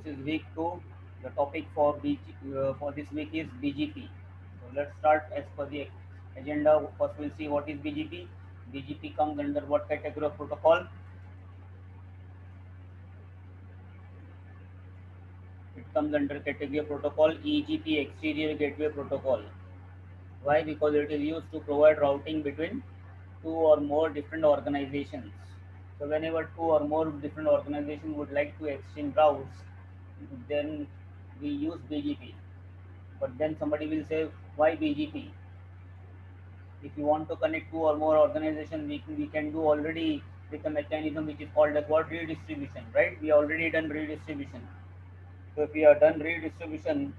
This is week 2. The topic for for this week is BGP. So let's start as per the agenda. First, we'll see what is BGP. BGP comes under what category of protocol? It comes under category of protocol EGP, Exterior Gateway Protocol. Why? Because it is used to provide routing between two or more different organizations. So whenever two or more different organizations would like to exchange routes, then we use BGP. But then somebody will say, why BGP? If you want to connect two or more organizations, we can do already with a mechanism which is called as what, redistribution, right? We already done redistribution. So if we are done redistribution,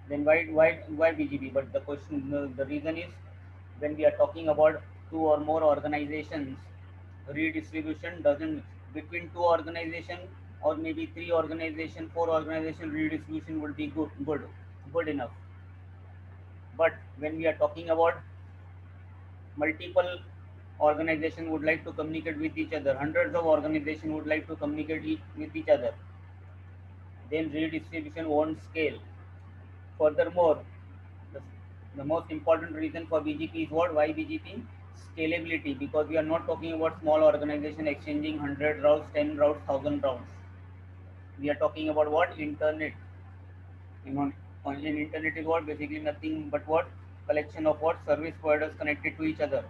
then why BGP? But the question, the reason is, when we are talking about two or more organizations, redistribution doesn't, between two organizations or maybe three organization, four organization, redistribution would be good enough. But when we are talking about multiple organizations would like to communicate with each other, hundreds of organizations would like to communicate with each other, then redistribution won't scale. Furthermore, the, the most important reason for BGP is what? Why BGP? Scalability, because we are not talking about small organization exchanging 100 routes, 10 routes, 1000 routes. We are talking about what? Internet. You know, in internet is what? Basically nothing but what? Collection of what? Service providers connected to each other.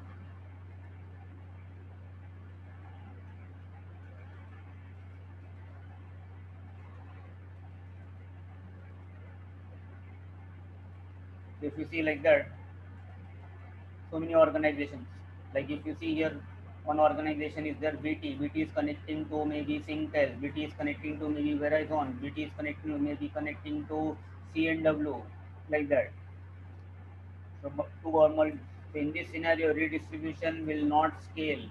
So if you see like that, so many organizations. Like if you see here, one organization is there, BT. BT is connecting to maybe Singtel. BT is connecting to maybe Verizon. BT is connecting to maybe connecting to CNW, like that. So to normal. So in this scenario, redistribution will not scale.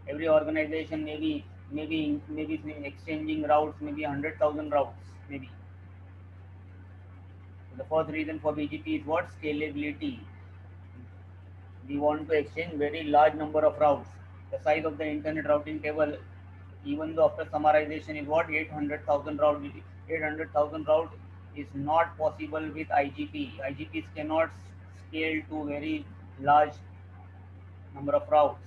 Every organization maybe exchanging routes, maybe 100,000 routes, maybe. So the first reason for BGP is what? Scalability. We want to exchange very large number of routes. The size of the internet routing table, even though after summarization is what, 800,000 routes. 800,000 routes is not possible with IGP. IGPs cannot scale to very large number of routes.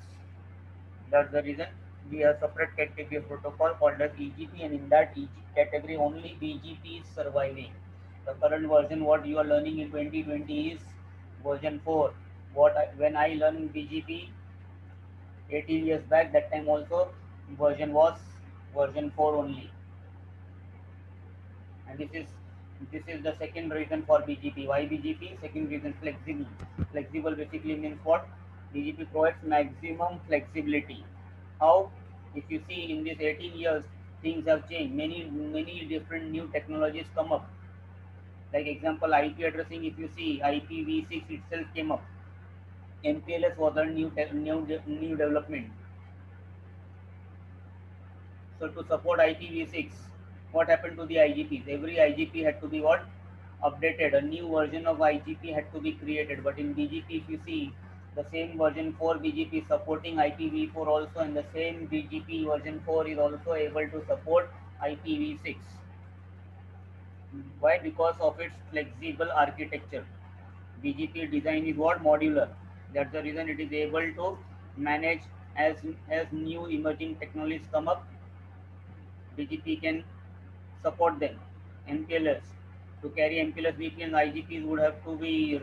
That's the reason we have separate category of protocol called as EGP, and in that EGP category only BGP is surviving. The current version what you are learning in 2020 is version 4. When I learned BGP 18 years back, that time also version was version 4 only. And this is the second reason for BGP. Why BGP? Second reason, flexible. Flexible basically means what? BGP provides maximum flexibility. How? If you see in these 18 years, things have changed. Many different new technologies come up. Like example, IP addressing. If you see, IPv6 itself came up. MPLS was a new development. So to support IPv6, what happened to the IGPs? Every IGP had to be what? Updated. A new version of IGP had to be created. But in BGP, if you see, the same version 4 BGP supporting IPv4 also, and the same BGP version 4 is also able to support IPv6. Why? Because of its flexible architecture. BGP design is what? Modular. That's the reason it is able to manage as new emerging technologies come up. BGP can support them. MPLS, to carry MPLS VPN, IGPs would have to be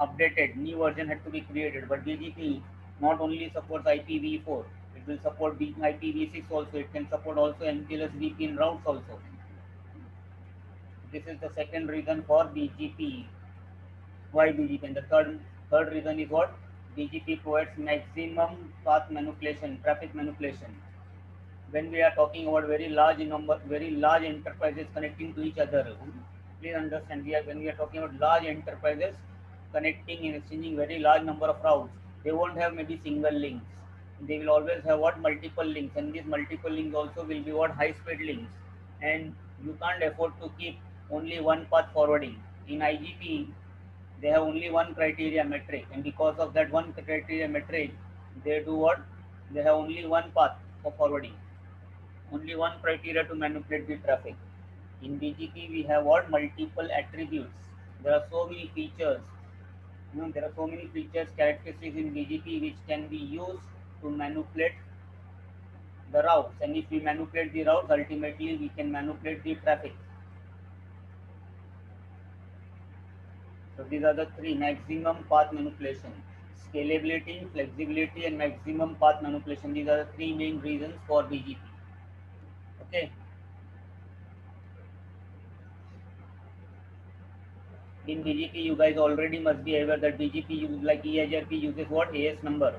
updated. New version had to be created. But BGP not only supports IPv4, it will support IPv6 also. It can support also MPLS VPN routes also. This is the second reason for BGP. Why BGP? And the third reason is what? BGP provides maximum path manipulation, traffic manipulation. When we are talking about very large enterprises connecting to each other, please understand, when we are talking about large enterprises connecting and exchanging very large number of routes, they won't have maybe single links. They will always have what? Multiple links, and these multiple links also will be what? High speed links. And you can't afford to keep only one path forwarding. In IGP, they have only one criteria metric, and because of that one criteria metric, they do what? They have only one path for forwarding, only one criteria to manipulate the traffic. In BGP, we have what? Multiple attributes. There are so many features. There are so many features, characteristics in BGP which can be used to manipulate the routes. And if we manipulate the routes, ultimately we can manipulate the traffic. So these are the three: maximum path manipulation, scalability, flexibility, and maximum path manipulation. These are the three main reasons for BGP. Okay. In BGP, you guys already must be aware that BGP like EIGRP uses what? AS number,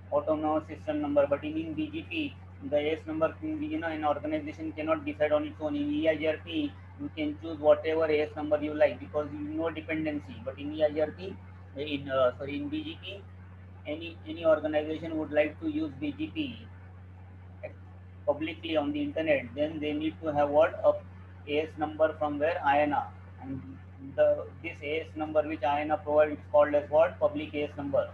autonomous system number. But in BGP, the AS number, an organization cannot decide on its own. In EIGRP, you can choose whatever AS number you like because you no dependency. But in EIGRP, in BGP, any organization would like to use BGP publicly on the internet, then they need to have what? A AS number from where? IANA. And this AS number which IANA provides is called as what? Public AS number.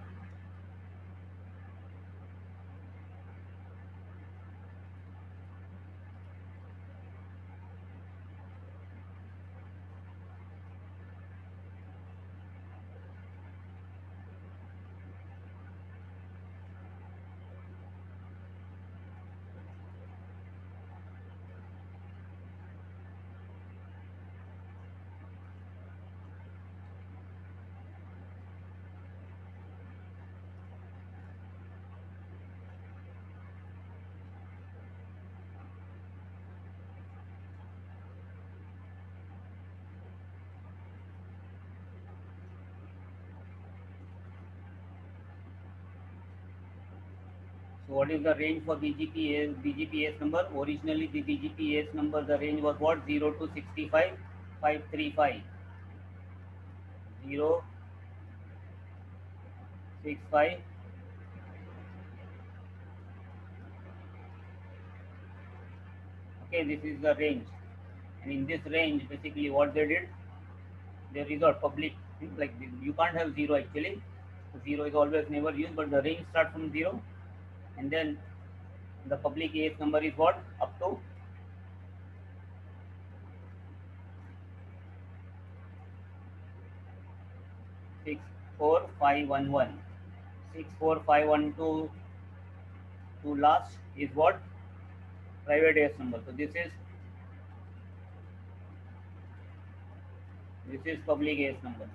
So what is the range for BGP AS number? Originally the BGP AS number, the range was what? 0 to 65, 535. 0, 6, 5. Okay, this is the range. And in this range, basically what they did, they resort public, like you can't have 0 actually. 0 is always never used, but the range starts from 0, and then the public AS number is what? Up to 64511. 64512 to last is what? Private AS number. So this is public AS number.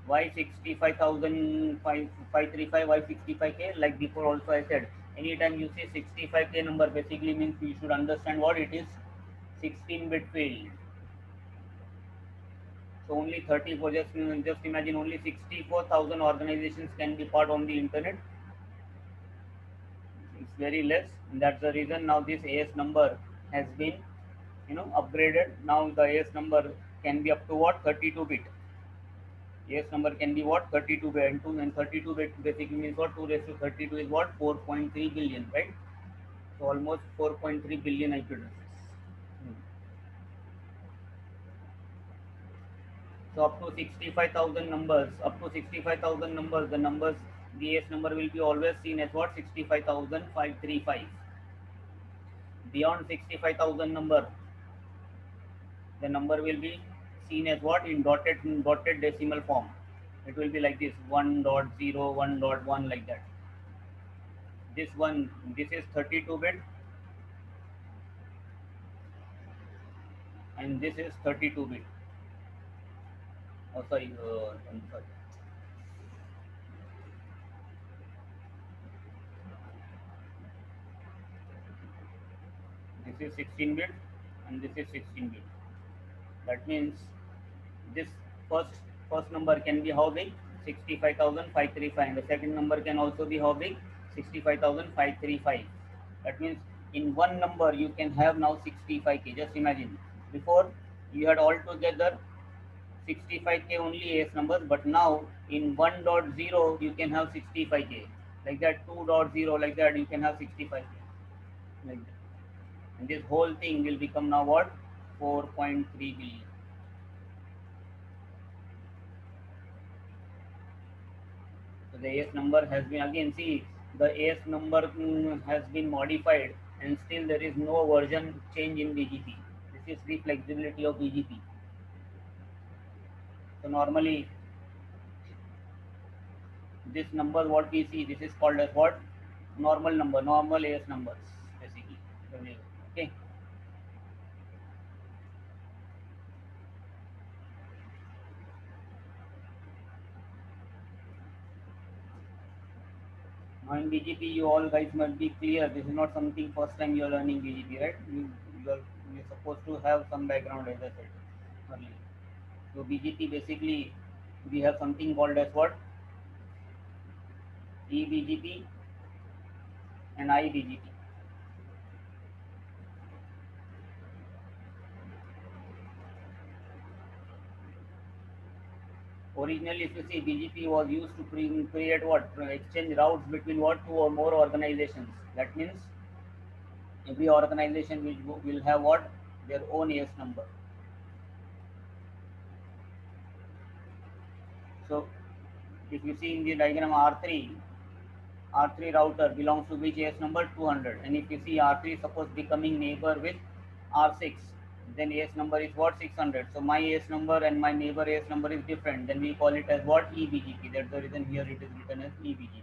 Why 65,535? Why 65K? Like before also I said, anytime you see 65K number, basically means you should understand what it is. 16-bit field. So only 34, just imagine, only 64,000 organizations can be part on the internet. It's very less. And that's the reason now this AS number has been upgraded. Now the AS number can be up to what? 32-bit. AS number can be what? 32-bit. And 32-bit basically means what? 2 raised to 32 is what? 4.3 billion, right? So almost 4.3 billion IP addresses. So up to 65,000 numbers, the numbers, the AS number will be always seen as what? 65,535. Beyond 65,000 number, the number will be seen as what? In dotted decimal form. It will be like this: 1.0, 1.1, like that. This is 32-bit, and this is 32-bit. Oh, sorry, I'm sorry. This is 16-bit, and this is 16-bit. That means this first number can be how big? 65,535, and the second number can also be how big? 65,535. That means in one number you can have now 65K. Just imagine, before you had altogether 65K only AS numbers, but now in 1.0 you can have 65K, like that. 2.0, like that, you can have 65K, like that. And this whole thing will become now what? 4.3 billion. So the AS number has been, again, see, the AS number has been modified and still there is no version change in BGP. This is the flexibility of BGP. So normally this number what we see, this is called as what? Normal number, normal AS numbers basically. Okay. Now in BGP, you all guys must be clear. This is not something first time you are learning BGP, right? You're supposed to have some background, as I said earlier. So BGP basically we have something called as what? eBGP and iBGP. Originally, if you see, BGP was used to create what? Exchange routes between what? Two or more organizations. That means every organization will have what? Their own AS number. So if you see in the diagram R3 router belongs to which AS number? 200. And if you see R3 suppose becoming neighbor with R6, then AS number is what? 600. So my AS number and my neighbor AS number is different. Then we call it as what? eBGP. That's the reason here it is written as eBGP.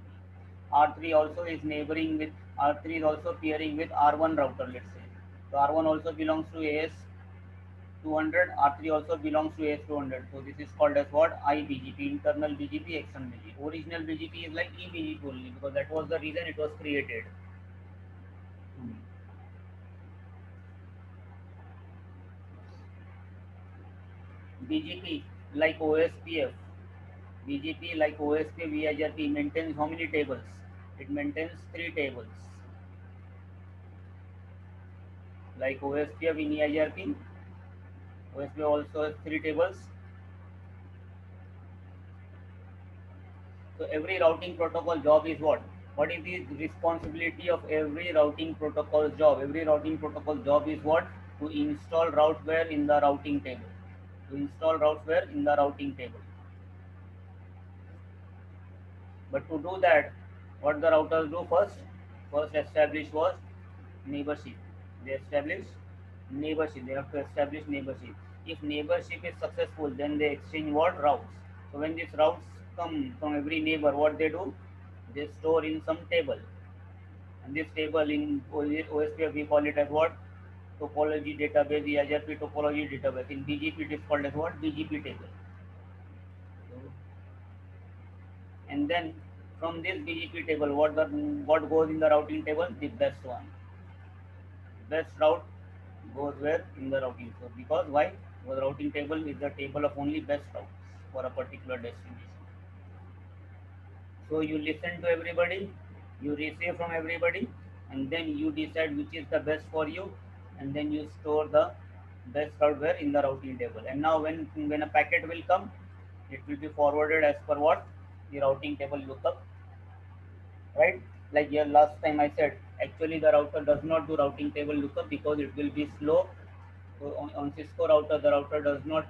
R3 also is neighboring with R3 is also peering with R1 router, let's say. So R1 also belongs to AS 200, R3 also belongs to AS200. So this is called as what? iBGP, internal BGP, external BGP. Original BGP is like eBGP only because that was the reason it was created. BGP like OSPF, BGP like OSPF, VIGRP maintains how many tables? It maintains 3 tables. Like OSPF in EIGRP, OSPF also has 3 tables. So every routing protocol job is what? What is the responsibility of every routing protocol job? Every routing protocol job is what? To install routeware in the routing table. To install routeware in the routing table. But to do that, what the routers do first? First establish was neighborship. They establish neighborship. They have to establish neighborship. If neighborship is successful, then they exchange what? Routes. So when these routes come from every neighbor, what they do? They store in some table. And this table in OSPF we call it as what? Topology database, EIGRP topology database. In BGP it is called as what? BGP table. And then from this BGP table, what goes in the routing table? The best one. Best route goes where? In the routing. So because why? Because routing table is the table of only best routes for a particular destination. So you listen to everybody, you receive from everybody, and then you decide which is the best for you, and then you store the best route in the routing table. And now when a packet will come, it will be forwarded as per what? The routing table lookup, right? Like here last time I said, actually the router does not do routing table lookup because it will be slow. So on Cisco router, the router does not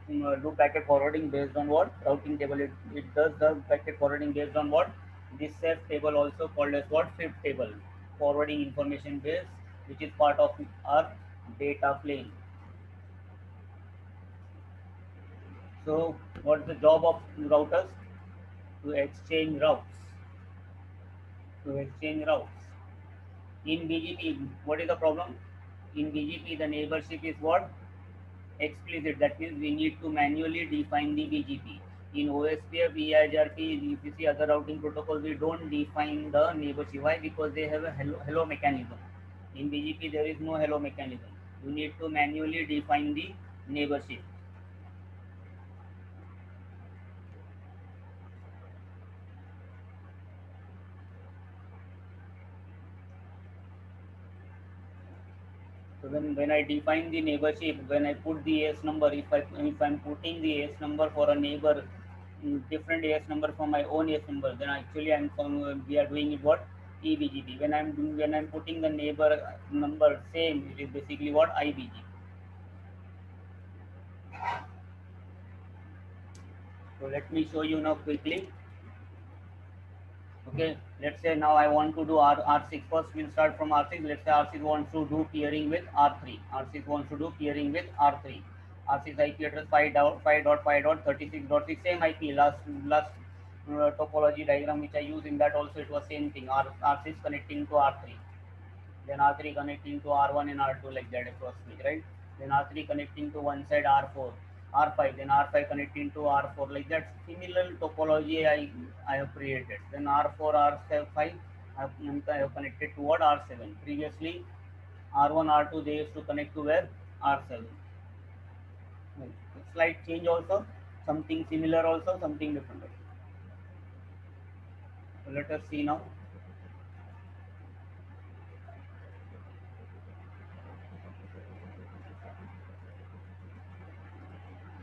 do packet forwarding based on what? Routing table. It does the packet forwarding based on what? This SEF table, also called as what? FIB table, forwarding information base, which is part of our data plane. So what's the job of routers? To exchange routes. To exchange routes. In BGP, what is the problem? In BGP, the neighborship is what? Explicit. That means we need to manually define the BGP. In OSPF, EIGRP, if you see other routing protocols, we don't define the neighborship. Why? Because they have a hello mechanism. In BGP, there is no hello mechanism. You need to manually define the neighborship. So when I define the neighborship, when I put the AS number, if I'm putting the AS number for a neighbor, different AS number from my own AS number, then actually we are doing it what? eBGP. When I'm putting the neighbor number same, it is basically what? iBGP. So let me show you now quickly. Okay, let's say now I want to do R6 first. We'll start from R6. Let's say R6 wants to do peering with R3. R6 wants to do peering with R3. R6 IP address 5.5.5.36.6, same IP. Last topology diagram which I used, in that also it was same thing. R6 connecting to R3, then R3 connecting to R1 and R2, like that approximately, right? Then R3 connecting to one side R4, R5, then R5 connecting to R4, like that. Similar topology I have created. Then R4, R5 I have connected to what? R7. Previously R1, R2 they used to connect to where? R7. Slight change also, something similar also, something different also. So let us see now.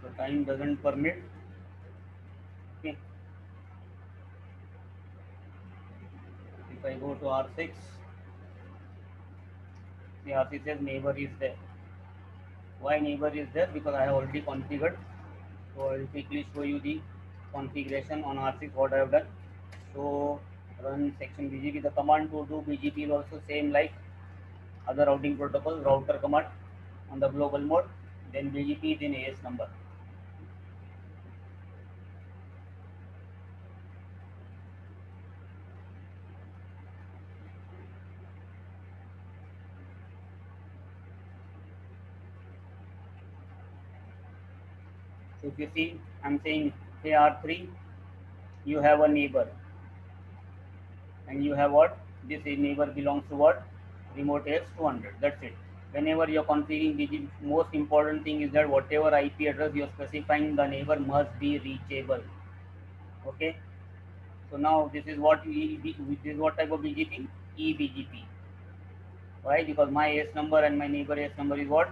So time doesn't permit. Okay. If I go to R6, the R6 says neighbor is there. Why neighbor is there? Because I have already configured. So I will quickly show you the configuration on R6 what I have done. So run section BGP. The command to do BGP is also same like other routing protocols. Router command on the global mode, then BGP, then AS number. So if you see, I'm saying, hey R3, you have a neighbor, and you have what? This neighbor belongs to what? Remote AS 200. That's it. Whenever you're configuring BGP, most important thing is that whatever IP address you're specifying, the neighbor must be reachable. Okay. So now this is what this is what type of BGP? eBGP. Why? Because my AS number and my neighbor AS number is what?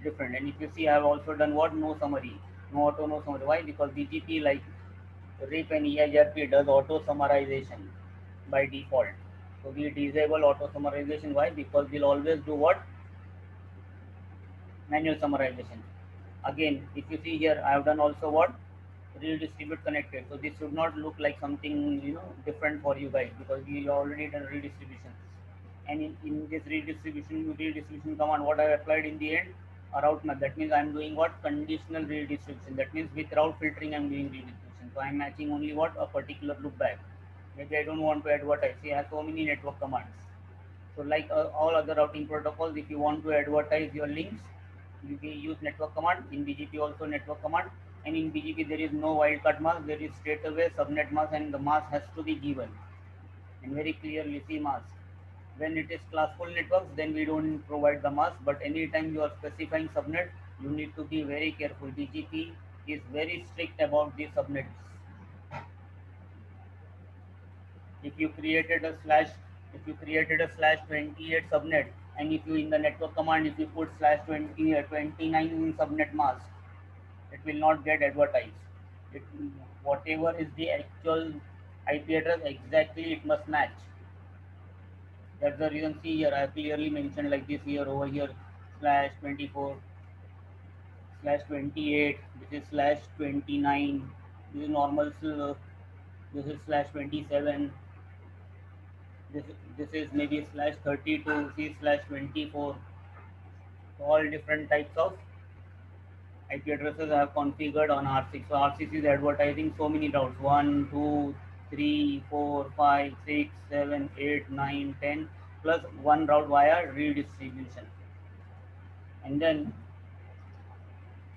Different. And if you see, I have also done what? No summary. No auto, no summary. Why? Because BGP, like RIP and EIGRP, does auto summarization by default. So we disable auto summarization. Why? Because we'll always do what? Manual summarization. Again, if you see here, I have done also what? Redistribute connected. So this should not look like something different for you guys, because we already done redistribution. And in this redistribution command, what I applied in the end, a route map. That means I'm doing what? Conditional redistribution. That means with route filtering I'm doing redistribution. So I'm matching only what? A particular loopback. Maybe I don't want to advertise. See, I have so many network commands. So like all other routing protocols, if you want to advertise your links, you can use network command. In BGP also network command. And in BGP there is no wildcard mask. There is straight away subnet mask, and the mask has to be given. And very clearly see mask. When it is classful networks, then we don't provide the mask. But anytime you are specifying subnet, you need to be very careful. BGP is very strict about the subnets. If you created a slash, if you created a slash 28 subnet, and if you in the network command, if you put slash 20 29 in subnet mask, it will not get advertised. It, whatever is the actual IP address, exactly it must match. That's the reason. See here, I have clearly mentioned like this here, over here, slash 24 slash 28. This is slash 29. This is normal. This is slash 27. This is maybe slash 32. See slash 24. So all different types of IP addresses I have configured on R6. So R6 is advertising so many routes: 1, 2, 3, 4, 5, 6, 7, 8, 9, 10, plus one route via redistribution. And then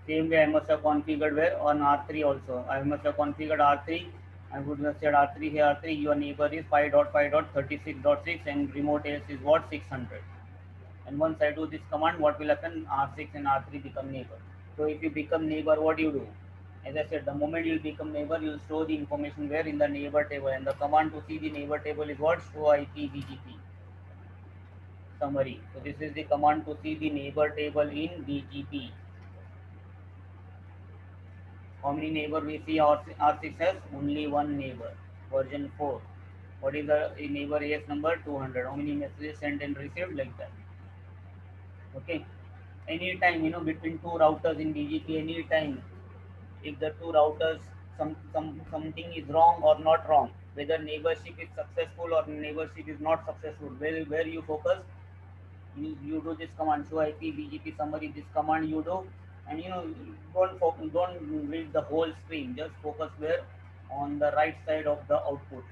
same way I must have configured where on R3 also. I must have configured R3. I would have said R3 here, R3, your neighbor is 5.5.36.6 and remote AS is what? 600. And once I do this command, what will happen? R6 and R3 become neighbor. So if you become neighbor, what do you do? As I said, the moment you become neighbor, you will store the information where? In the neighbor table. And the command to see the neighbor table is what? Show IP BGP summary. So this is the command to see the neighbor table in BGP. How many neighbor we see? R6 has only one neighbor, version 4. What is the neighbor AS number? 200. How many messages sent and received? Like that. Okay. Anytime, between two routers in BGP, anytime, if the two routers, something is wrong or not wrong, whether neighborship is successful or neighborship is not successful. Where you focus, you do this command show IP BGP summary. This command you do, and don't read the whole screen. Just focus where on the right side of the output.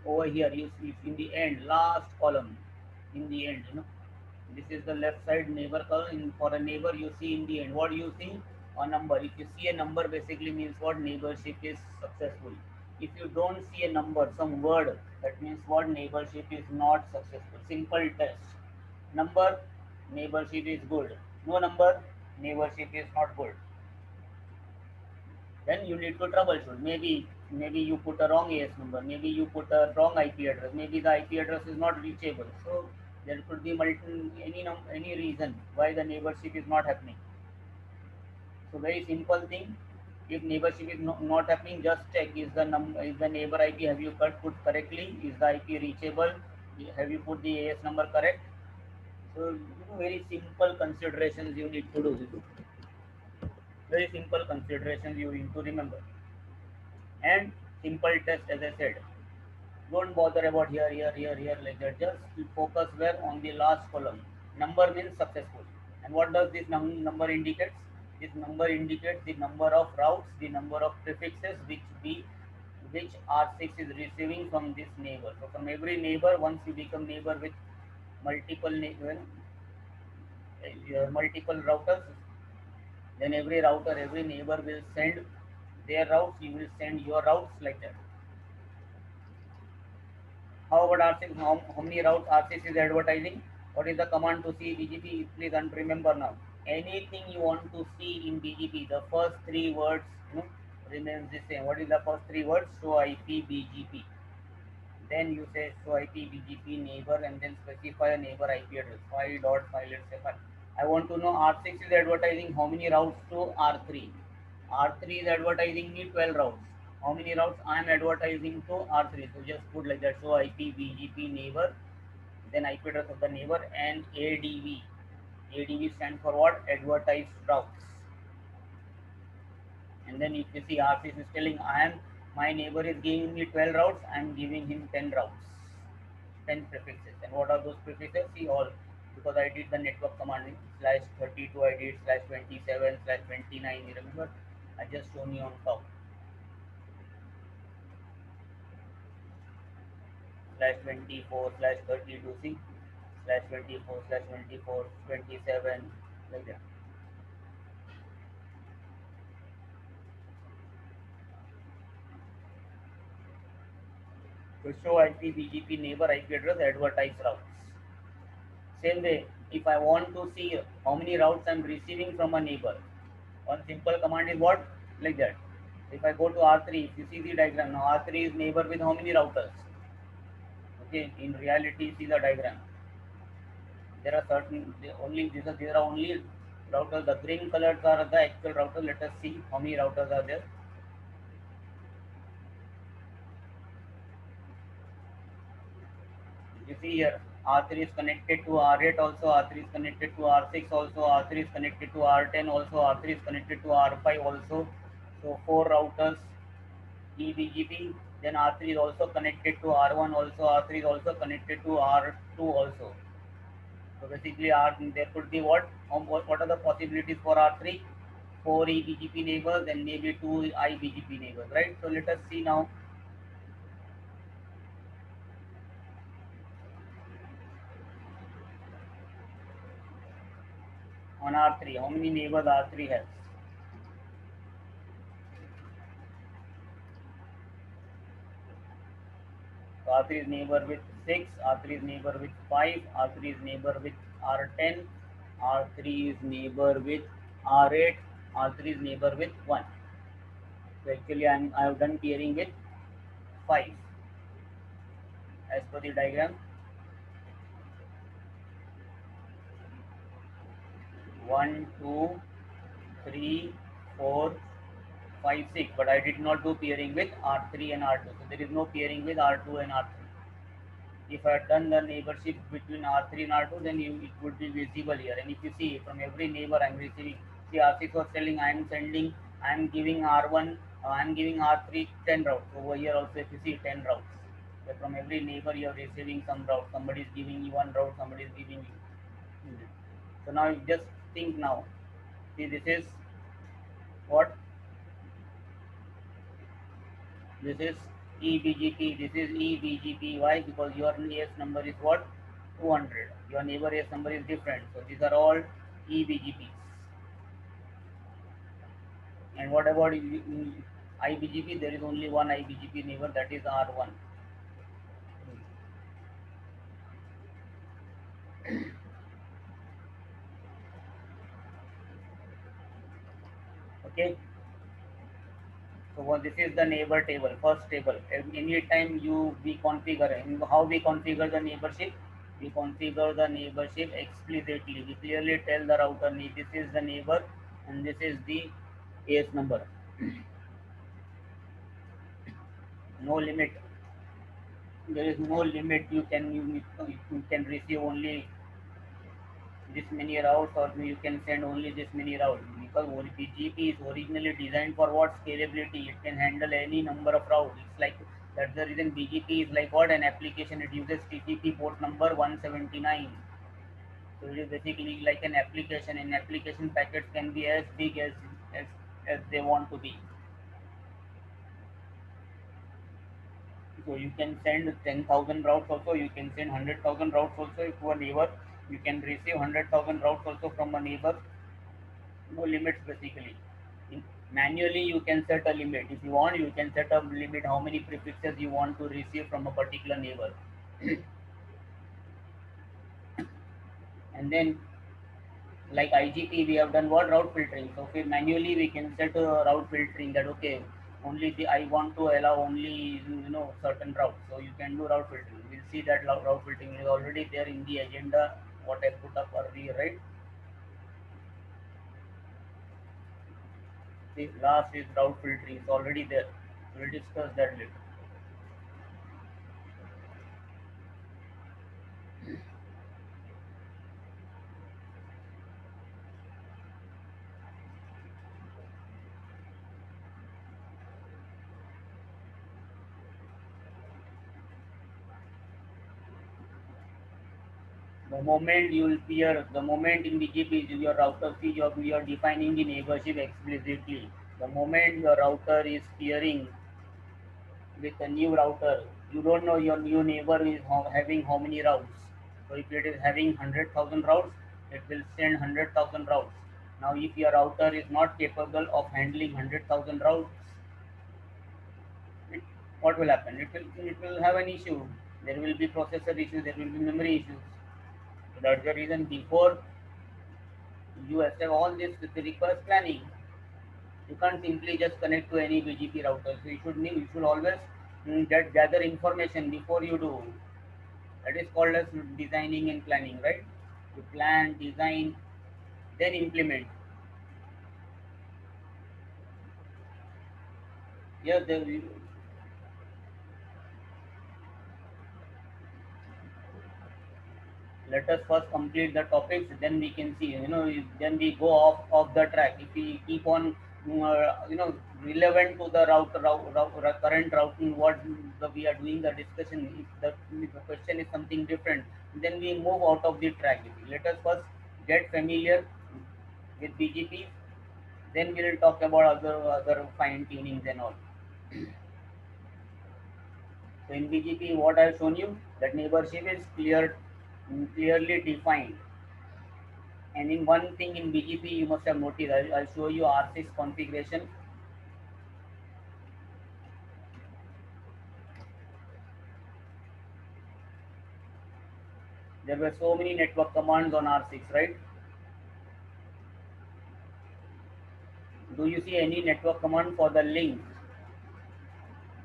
Over here, you see in the end, last column, in the end, this is the left side neighbor column. For a neighbor, you see in the end. What do you see? A number. If you see a number, basically means what? Neighborship is successful. If you don't see a number, some word, that means what? Neighborship is not successful. Simple test. Number, neighborship is good. No number, neighborship is not good. Then you need to troubleshoot. Maybe you put a wrong AS number. Maybe you put a wrong IP address. Maybe the IP address is not reachable. So there could be any reason why the neighborship is not happening. So very simple thing. If neighborship is not happening, just check is the neighbor IP have you put correctly? Is the IP reachable? Have you put the AS number correct? So very simple considerations you need to do. Very simple considerations you need to remember. And simple test, as I said. Don't bother about here like that. Just focus where on the last column. Number means successful. And what does this number indicates? This number indicates the number of routes, the number of prefixes which R6 is receiving from this neighbor. So from every neighbor, once you become neighbor with multiple multiple routers, then every router, every neighbor will send their routes. You will send your routes like that. How about R6? How many routes R6 is advertising? What is the command to see BGP? Please remember now. Anything you want to see in BGP, the first three words remains the same. What is the first three words? Show IP BGP. Then you say show IP BGP neighbor and then specify a neighbor IP address. 5.5, let's say 5. I want to know R6 is advertising how many routes to R3. R3 is advertising me 12 routes. How many routes I am advertising to R3? So just put like that. So IP BGP neighbor, then IP address of the neighbor, and ADV. ADV stands for what? Advertised routes. And then if you see R6 is telling my neighbor is giving me 12 routes, I am giving him 10 routes, 10 prefixes. And what are those prefixes? See all, because I did the network command /32, I did /27, /29. You remember? I just shown you on top. /24, /32, see, /24, /24, 27, like that. So show IP BGP neighbor IP address advertise routes. Same way, if I want to see how many routes I am receiving from a neighbor, one simple command is what? Like that. If I go to R3, if you see the diagram now, R3 is neighbor with how many routers? Okay, in reality, see the diagram. There are these are only routers. The green colors are the actual routers. Let us see how many routers are there. You see here, R3 is connected to R8 also, R3 is connected to R6 also, R3 is connected to R10 also, R3 is connected to R5 also. So 4 routers, eBGP. Then R3 is also connected to R1 also, R3 is also connected to R2 also. So basically there could be what are the possibilities for R3? 4 eBGP neighbors and maybe 2 iBGP neighbors, right? So let us see now. On R3, how many neighbors R3 has? So R3 is neighbor with 6, R3 is neighbor with 5, R3 is neighbor with R10, R3 is neighbor with R8, R3 is neighbor with 1. So actually I have done peering with 5 as per the diagram. 1, 2, 3, 4, 5, 6, but I did not do peering with R3 and R2. So there is no peering with R2 and R3. If I had done the neighborship between R3 and R2, then it would be visible here. And if you see from every neighbor I am receiving, see R6 was telling I am giving R1 I'm giving R3 10 routes. Over here also if you see 10 routes. So from every neighbor you are receiving some route. Somebody is giving you one route, somebody is giving you. So now you just think now. See, this is what? This is EBGP. This is EBGP. Why? Because your AS number is what? 200. Your neighbor AS number is different. So these are all EBGPs. And what about IBGP? There is only one IBGP neighbor, that is R1. Okay. So this is the neighbor table, first table. Any time we configure, and how we configure the neighborship? We configure the neighborship explicitly. We clearly tell the router this is the neighbor and this is the AS number. No limit. There is no limit. You can receive only this many routes, or you can send only this many routes, because BGP is originally designed for what? Scalability. It can handle any number of routes. It's like that's the reason BGP is like what? An application. It uses TCP port number 179. So it is basically like an application. And application packets can be as big as they want to be. So you can send 10,000 routes also. You can send 100,000 routes also to a neighbor. You can receive 100,000 routes also from a neighbor. No limits basically. Manually you can set a limit. If you want, you can set a limit how many prefixes you want to receive from a particular neighbor. And then like IGP, we have done what? Route filtering. So manually we can set a route filtering, that okay, only I want to allow only certain routes. So you can do route filtering. We'll see that route filtering is already there in the agenda what I put up earlier, right? The last is route filtering. It's already there. We'll discuss that later. The moment you will peer, the moment in BGP is your router fee, you are defining the neighborship explicitly. The moment your router is peering with a new router, you don't know your new neighbor is having how many routes. So if it is having 100,000 routes, it will send 100,000 routes. Now if your router is not capable of handling 100,000 routes, what will happen? It will have an issue. There will be processor issues, there will be memory issues. So that's the reason before you have all this requires planning. You can't simply just connect to any BGP router. So you should always gather information before you do. That is called as designing and planning, right? You plan, design, then implement. Yeah, let us first complete the topics, then we can see. Then we go off the track. If we keep on relevant to the current routing, what we are doing the discussion, if the question is something different, then we move out of the track. Let us first get familiar with BGP, then we will talk about other fine tunings and all. So in BGP, what I have shown you, that neighborship is clearly defined. And in one thing in BGP you must have noticed, I'll show you R6 configuration. There were so many network commands on R6, right? Do you see any network command for the link?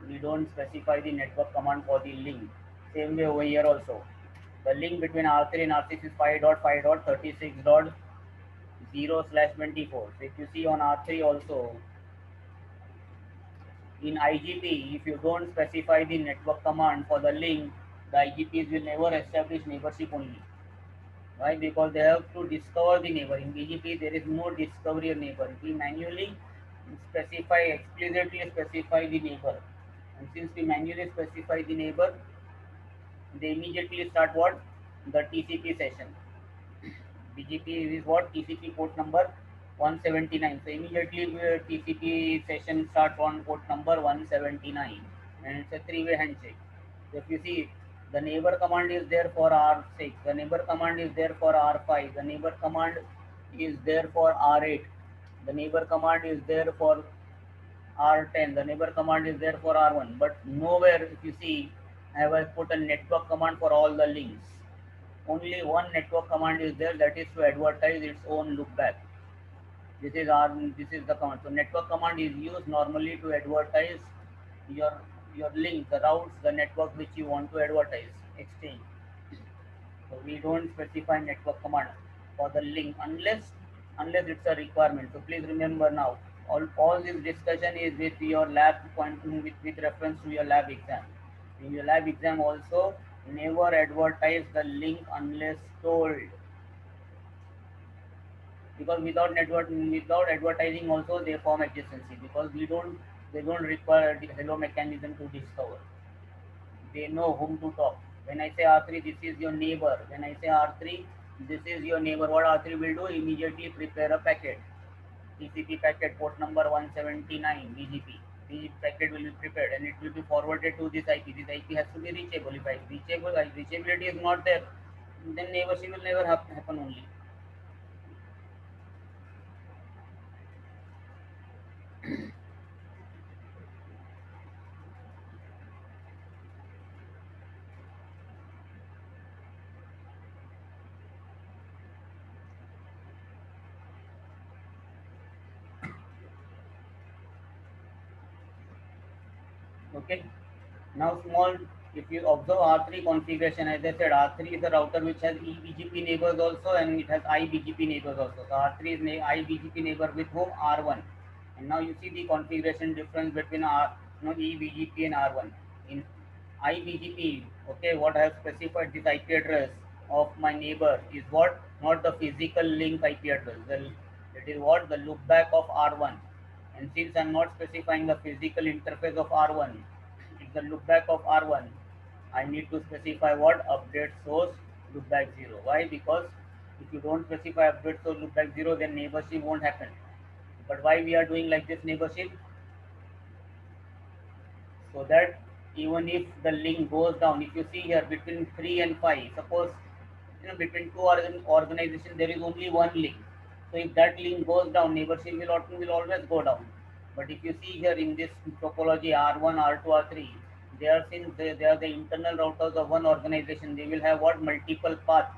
We don't specify the network command for the link. Same way over here also. The link between R3 and R6 is 5.5.36.0/24. So if you see on R3 also, in IGP, if you don't specify the network command for the link, the IGPs will never establish neighborship only. Why? Because they have to discover the neighbor. In BGP, there is no discovery of neighbor. We manually explicitly specify the neighbor. And since we manually specify the neighbor, they immediately start what? The TCP session. BGP is what? TCP port number 179. So immediately TCP session starts on port number 179, and it's a three-way handshake. So if you see, the neighbor command is there for R6, the neighbor command is there for R5, the neighbor command is there for R8, the neighbor command is there for R10, the neighbor command is there for R1, but nowhere if you see have I put a network command for all the links. Only one network command is there, that is to advertise its own loopback. This is the command. So network command is used normally to advertise your your link, the routes, the network which you want to advertise, exchange. So we don't specify network command for the link unless it's a requirement. So please remember now, all this discussion is with your lab point with reference to your lab exam. In your lab exam also, never advertise the link unless told, because without advertising also they form adjacency, because they don't require the hello mechanism to discover. They know whom to talk. When I say R3, this is your neighbor. When I say R3, this is your neighbor. What R3 will do? Immediately prepare a packet. TCP packet port number 179 BGP. The packet will be prepared and it will be forwarded to this IP. This IP has to be reachable. If reachability is not there, then neighborship will never happen only. Okay. Now small, if you observe R3 configuration, as I said, R3 is a router which has eBGP neighbors also and it has iBGP neighbors also. So R3 is iBGP neighbor with whom? R1. And now you see the configuration difference between eBGP and R1. In iBGP, okay, what I have specified this IP address of my neighbor is what? Not the physical link IP address. It is what? The loopback of R1. And since I'm not specifying the physical interface of R1, it's the loopback of R1, I need to specify what? Update source loopback 0. Why? Because if you don't specify update source loopback 0, then neighborship won't happen. But why we are doing like this neighborship? So that even if the link goes down, if you see here between 3 and 5, suppose between two organizations there is only one link. So if that link goes down, neighborship will always go down. But if you see here in this topology R1, R2, R3, they are since they are the internal routers of one organization, they will have what? Multiple paths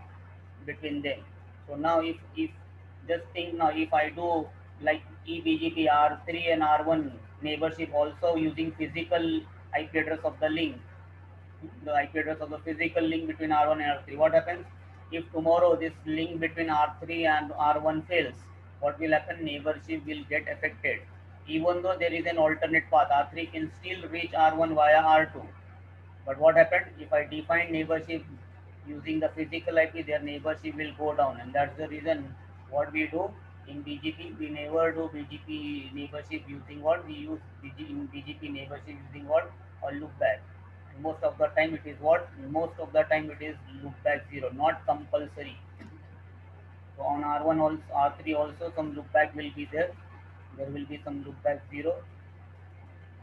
between them. So now if just think now, if I do like eBGP R3 and R1 neighborship also using physical IP address of the link, the IP address of the physical link between R1 and R3. What happens if tomorrow this link between R3 and R1 fails? What will happen? Neighborship will get affected. Even though there is an alternate path, R3 can still reach R1 via R2. But what happened if I define neighborship using the physical IP? Their neighborship will go down, and that's the reason what we do in BGP. We never do BGP neighborship using what? We use BGP neighborship using what? A loopback. Most of the time it is what? Most of the time it is loopback 0, not compulsory. So on R1 also, R3 also some loopback will be there. There will be some loopback 0.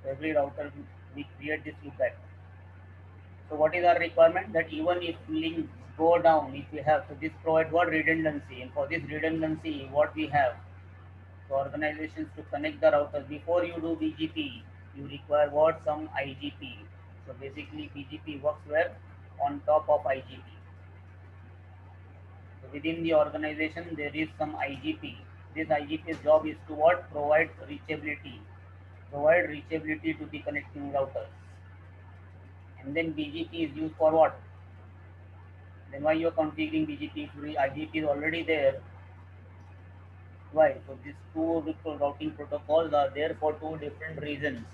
So every router we create this loopback. So what is our requirement? That even if links go down, if we have, so this provides what? Redundancy. And for this redundancy, what we have? So organizations to connect the routers, before you do BGP, you require what? Some IGP. So basically BGP works where? On top of IGP. So within the organization there is some IGP. This IGP's job is to what? Provide reachability. Provide reachability to the connecting routers. And then BGP is used for what? Then why you are configuring BGP if IGP is already there? Why? So these two routing protocols are there for two different reasons.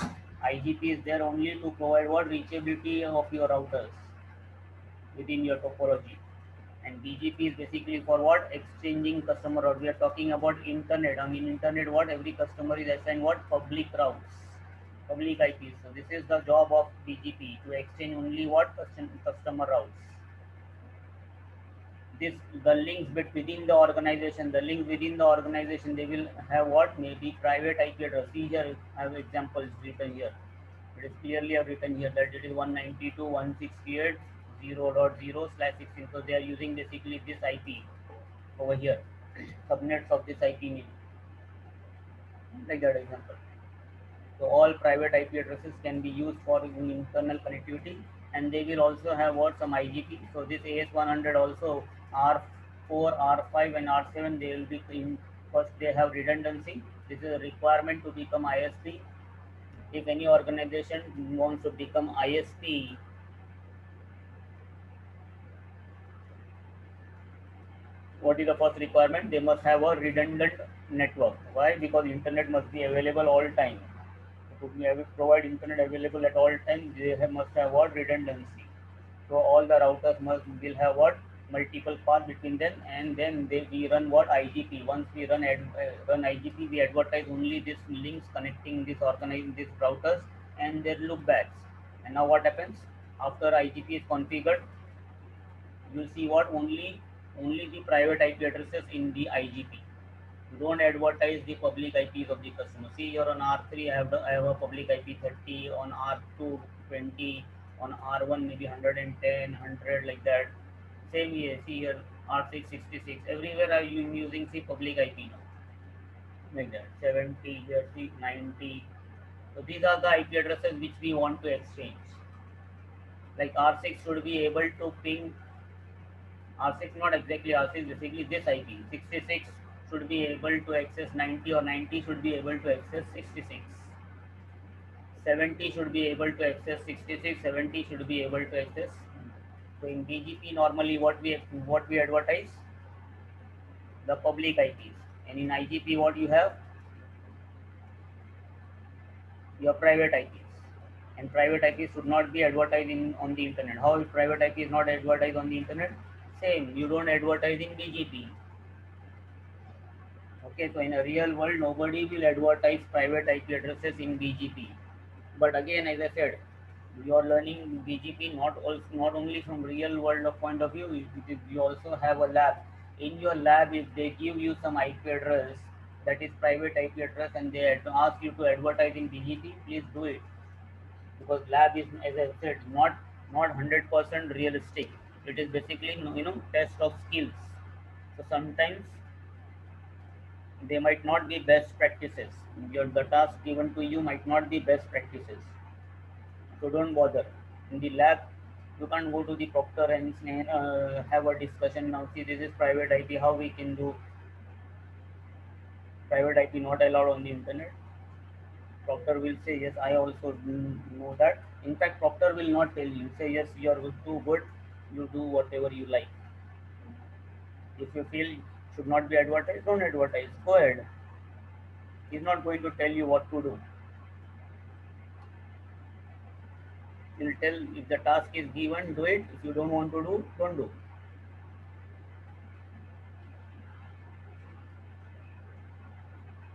IGP is there only to provide what? Reachability of your routers within your topology. And BGP is basically for what? Exchanging customer route. We are talking about internet. I mean internet what? Every customer is assigned what? Public routes, public IPs. So this is the job of BGP, to exchange only what? Customer routes. This, the links within the organization, they will have what? Maybe private IP address. See here, I have examples written here. It is clearly written here that it is 192.168.0.0/16. So they are using basically this IP over here, subnets of this IP name, like that example. So all private IP addresses can be used for internal connectivity, and they will also have what? Some IGP. So this AS100 also, R4, R5, and R7, they will be in. First, they have redundancy. This is a requirement to become ISP. If any organization wants to become ISP, what is the first requirement? They must have a redundant network. Why? Because internet must be available all time. To provide internet available at all times, they must have what? Redundancy. So all the routers will have what? Multiple paths between them, and then we run what? IGP. Once we run IGP, we advertise only these links connecting these routers and their loopbacks. And now what happens after IGP is configured? You'll see what? Only the private IP addresses in the IGP. You don't advertise the public IPs of the customer. See here on R3, I have a public IP 30, on R2 20, on R1 maybe 110, 100, like that. Same here. See here R6 66. Everywhere I am using see public IP now, like that. 70 here, see 90. So these are the IP addresses which we want to exchange. Like R6 should be able to ping. R6 not exactly R6, basically this IP 66 should be able to access 90, or 90 should be able to access 66. 70 should be able to access 66, 70 should be able to access. So in BGP normally what we advertise? The public IPs. And in IGP what you have? Your private IPs. And private IPs should not be advertised on the internet. How if private IP is not advertised on the internet? Same, you don't advertise in BGP. Okay, so in a real world, nobody will advertise private IP addresses in BGP. But again, as I said, you are learning BGP not only from real world of point of view. You also have a lab. In your lab, if they give you some IP address that is private IP address, and they ask you to advertise in BGP, please do it, because lab is, as I said, not 100% realistic. It is basically test of skills. So sometimes they might not be best practices. The task given to you might not be best practices. So don't bother. In the lab, you can't go to the proctor and have a discussion. Now see, this is private IP. How we can do private IP not allowed on the internet? Proctor will say yes. I also know that. In fact, proctor will not tell you. Say yes, you are too good. You do whatever you like. If you feel should not be advertised, don't advertise. Go ahead. He's not going to tell you what to do. He'll tell if the task is given, do it. If you don't want to do, don't do.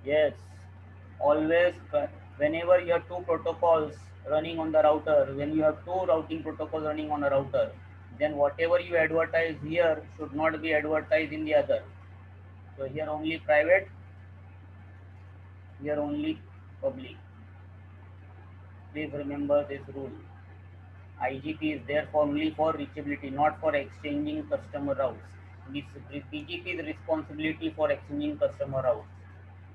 Yes, always. Whenever you have two protocols running on the router, when you have two routing protocols running on a router, then whatever you advertise here should not be advertised in the other. So here only private, here only public. Please remember this rule. IGP is there only for reachability, not for exchanging customer routes. BGP is responsibility for exchanging customer routes.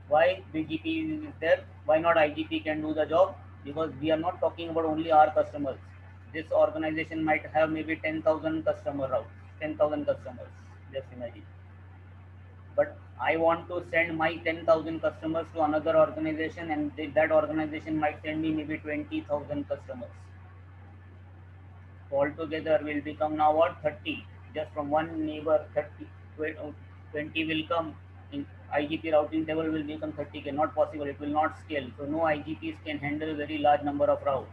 Why BGP is there? Why not IGP can do the job? Because we are not talking about only our customers. This organization might have maybe 10,000 customer routes, 10,000 customers. Just imagine. But I want to send my 10,000 customers to another organization, and that organization might send me maybe 20,000 customers. So altogether will become now what? 30. Just from one neighbor, 30, 20 will come. In IGP routing table will become 30K. Not possible. It will not scale. So no IGPs can handle very large number of routes.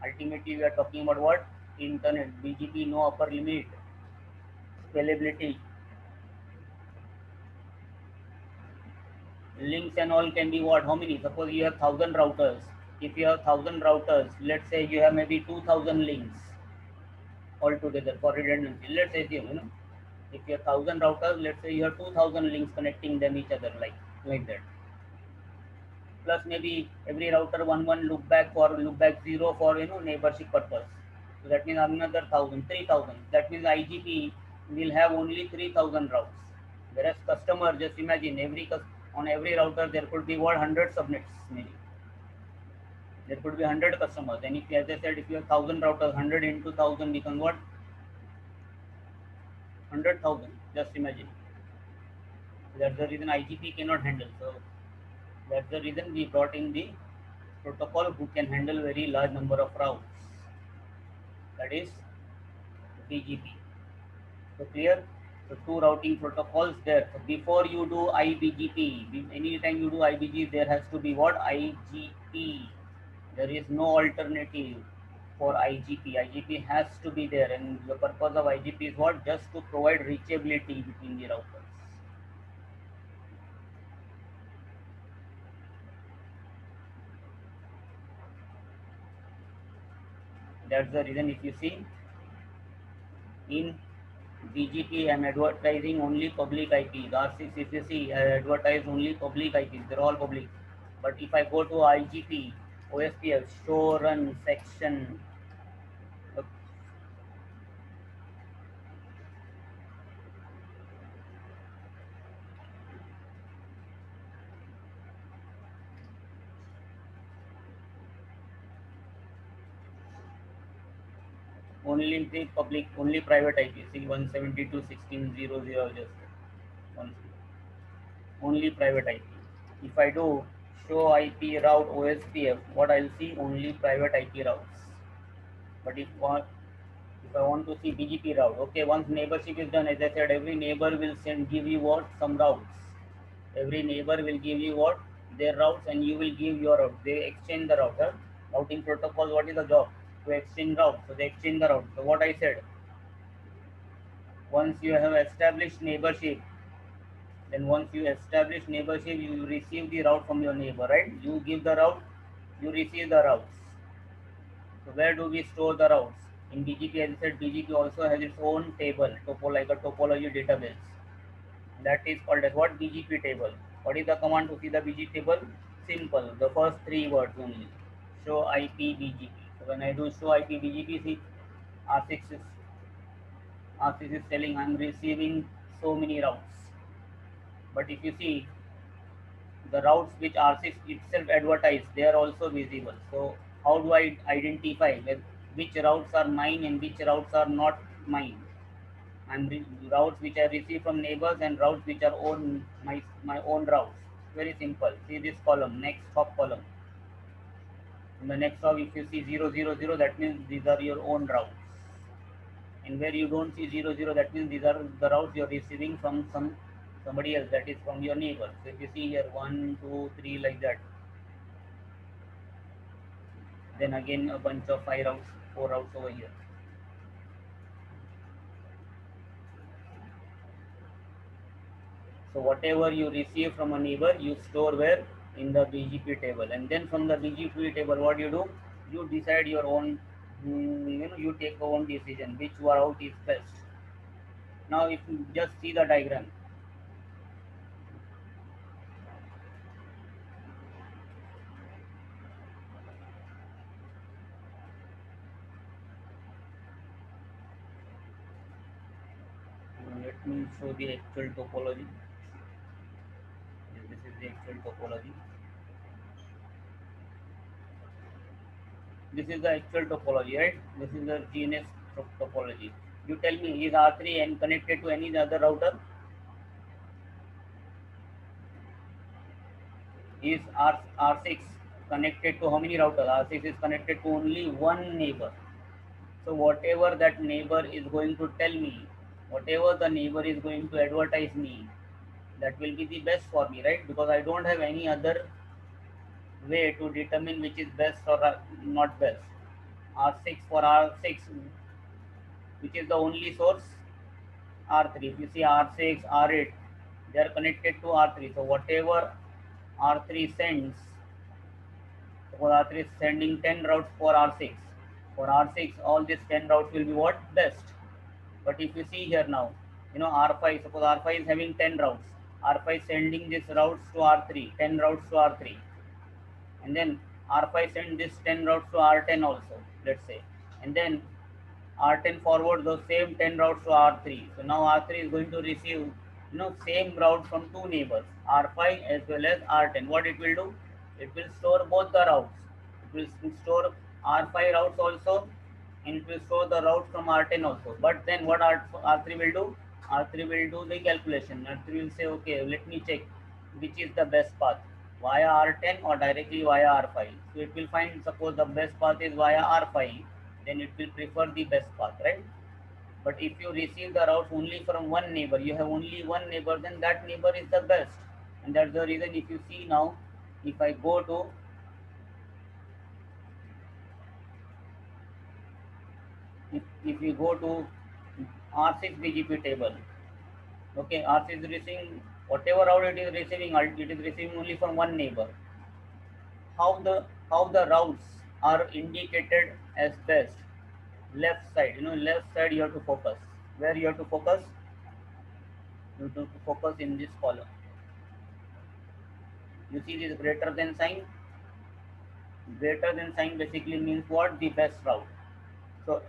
Ultimately, we are talking about what? Internet. BGP, no upper limit. scalability. Links and all can be what? How many? Suppose you have 1,000 routers. If you have 1,000 routers, let's say you have maybe 2,000 links altogether for redundancy. Let's assume, if you have 1,000 routers, let's say you have 2,000 links connecting them each other like that. Plus maybe every router one look back 0 for neighborship purpose. So that means another 1,000, 3,000. That means IGP will have only 3,000 routes. Whereas customer, just imagine on every router there could be what, 100 subnets maybe. There could be 100 customers. And if, as I said, if you have 1,000 routers, 100 into 1,000 becomes what? 100,000. Just imagine. That's the reason IGP cannot handle. So that's the reason we brought in the protocol who can handle very large number of routes. That is BGP. So clear? So two routing protocols there. So before you do IBGP, anytime you do IBGP, there has to be what? IGP. There is no alternative for IGP. IGP has to be there, and the purpose of IGP is what? Just to provide reachability between the routers. That's the reason. If you see in BGP, I am advertising only public IPs. R6, if you see, I advertise only public IPs. They're all public. But if I go to IGP, OSPF, show run section, only the public, only private IP. See 172.16.0.0 just one, only private IP. If I do show IP route OSPF, what I'll see? Only private IP routes. But if I want to see BGP route, okay, once neighborship is done, as I said, every neighbor will give you what? Some routes. Every neighbor will give you what? Their routes, and you will give your route. They exchange the route. Routing protocol, what is the job? To exchange route. So they exchange the route. So what I said, once you have established neighborship, then once you establish neighborship, you receive the route from your neighbor, right? You give the route, you receive the routes. So where do we store the routes? In BGP, as I said, BGP also has its own table, like a topology database. That is called as what? BGP table. What is the command to see the BGP table? Simple. The first three words only. Show IP BGP. So when I do show IP BGP, see R6 is telling I'm receiving so many routes. But if you see the routes which R6 itself advertised, they are also visible. So how do I identify which routes are mine and which routes are not mine? And routes which I receive from neighbors and routes which are my own routes. Very simple. See this column, next hop column. In the next hop, if you see 000, that means these are your own routes. And where you don't see 00, that means these are the routes you're receiving from somebody else, that is from your neighbor. So if you see here 1, 2, 3 like that, then again a bunch of 5 routes, 4 routes over here. So whatever you receive from a neighbor, you store where? In the BGP table. And then from the BGP table, what do? You decide your own, you take your own decision which route is best. Now if you just see the diagram, let me show the actual topology. This is the actual topology. This is the actual topology, right? This is the GNS topology. You tell me, is R3 and connected to any other router? Is R6 connected to how many routers? R6 is connected to only one neighbor. So whatever that neighbor is going to tell me, whatever the neighbor is going to advertise me, that will be the best for me, right? Because I don't have any other way to determine which is best or not best. R6 for R6, which is the only source? R3. If you see R6, R8, they are connected to R3. So whatever R3 sends, suppose R3 is sending 10 routes for R6. For R6, all these 10 routes will be what? Best. But if you see here now, R5, suppose R5 is having 10 routes. R5 sending these routes to R3, 10 routes to R3. And then R5 send this 10 routes to R10 also, let's say. And then R10 forward those same 10 routes to R3. So now R3 is going to receive, same route from two neighbors, R5 as well as R10. What it will do? It will store both the routes. It will store R5 routes also, and it will store the route from R10 also. But then what R3 will do? R3 will do the calculation. R3 will say, okay, let me check which is the best path, via R10 or directly via R5. So it will find, suppose the best path is via R5, then it will prefer the best path, right? But if you receive the routes only from one neighbor, you have only one neighbor, then that neighbor is the best. And that's the reason, if you see now, if I go to, if you go to R6 BGP table, okay, R6 is receiving, whatever route it is receiving only from one neighbor. How the routes are indicated as best? Left side, left side you have to focus. Where you have to focus? You have to focus in this column. You see this greater than sign? Greater than sign basically means what? The best route. So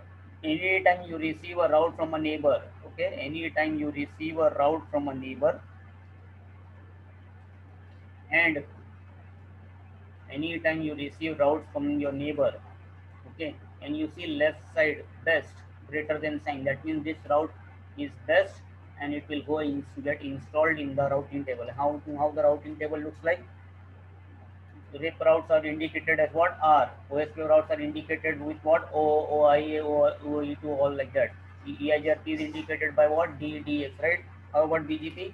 anytime you receive a route from a neighbor, okay, anytime you receive a route from a neighbor, and anytime you receive routes from your neighbor, okay, and you see left side best greater than sign, that means this route is best, and it will get installed in the routing table. How the routing table looks like? RIP routes are indicated as what? R. OSPF routes are indicated with what? O, OIA, OE2, all like that. EIGRP is indicated by what? D, DX, right? How about BGP?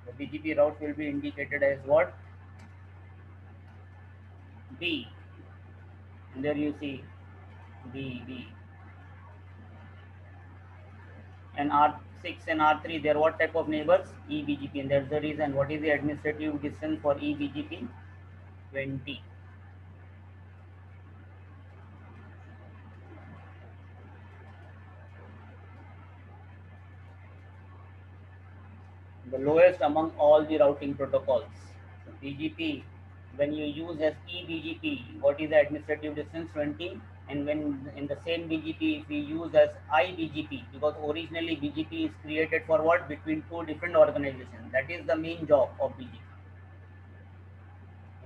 The BGP routes will be indicated as what? B. And there you see B. And R6 and R3, they are what type of neighbors? eBGP. And that's the reason. What is the administrative distance for eBGP? 20. The lowest among all the routing protocols. So BGP, when you use as eBGP, what is the administrative distance? 20. And when in the same BGP, if we use as iBGP, because originally BGP is created for what? Between two different organizations. That is the main job of BGP.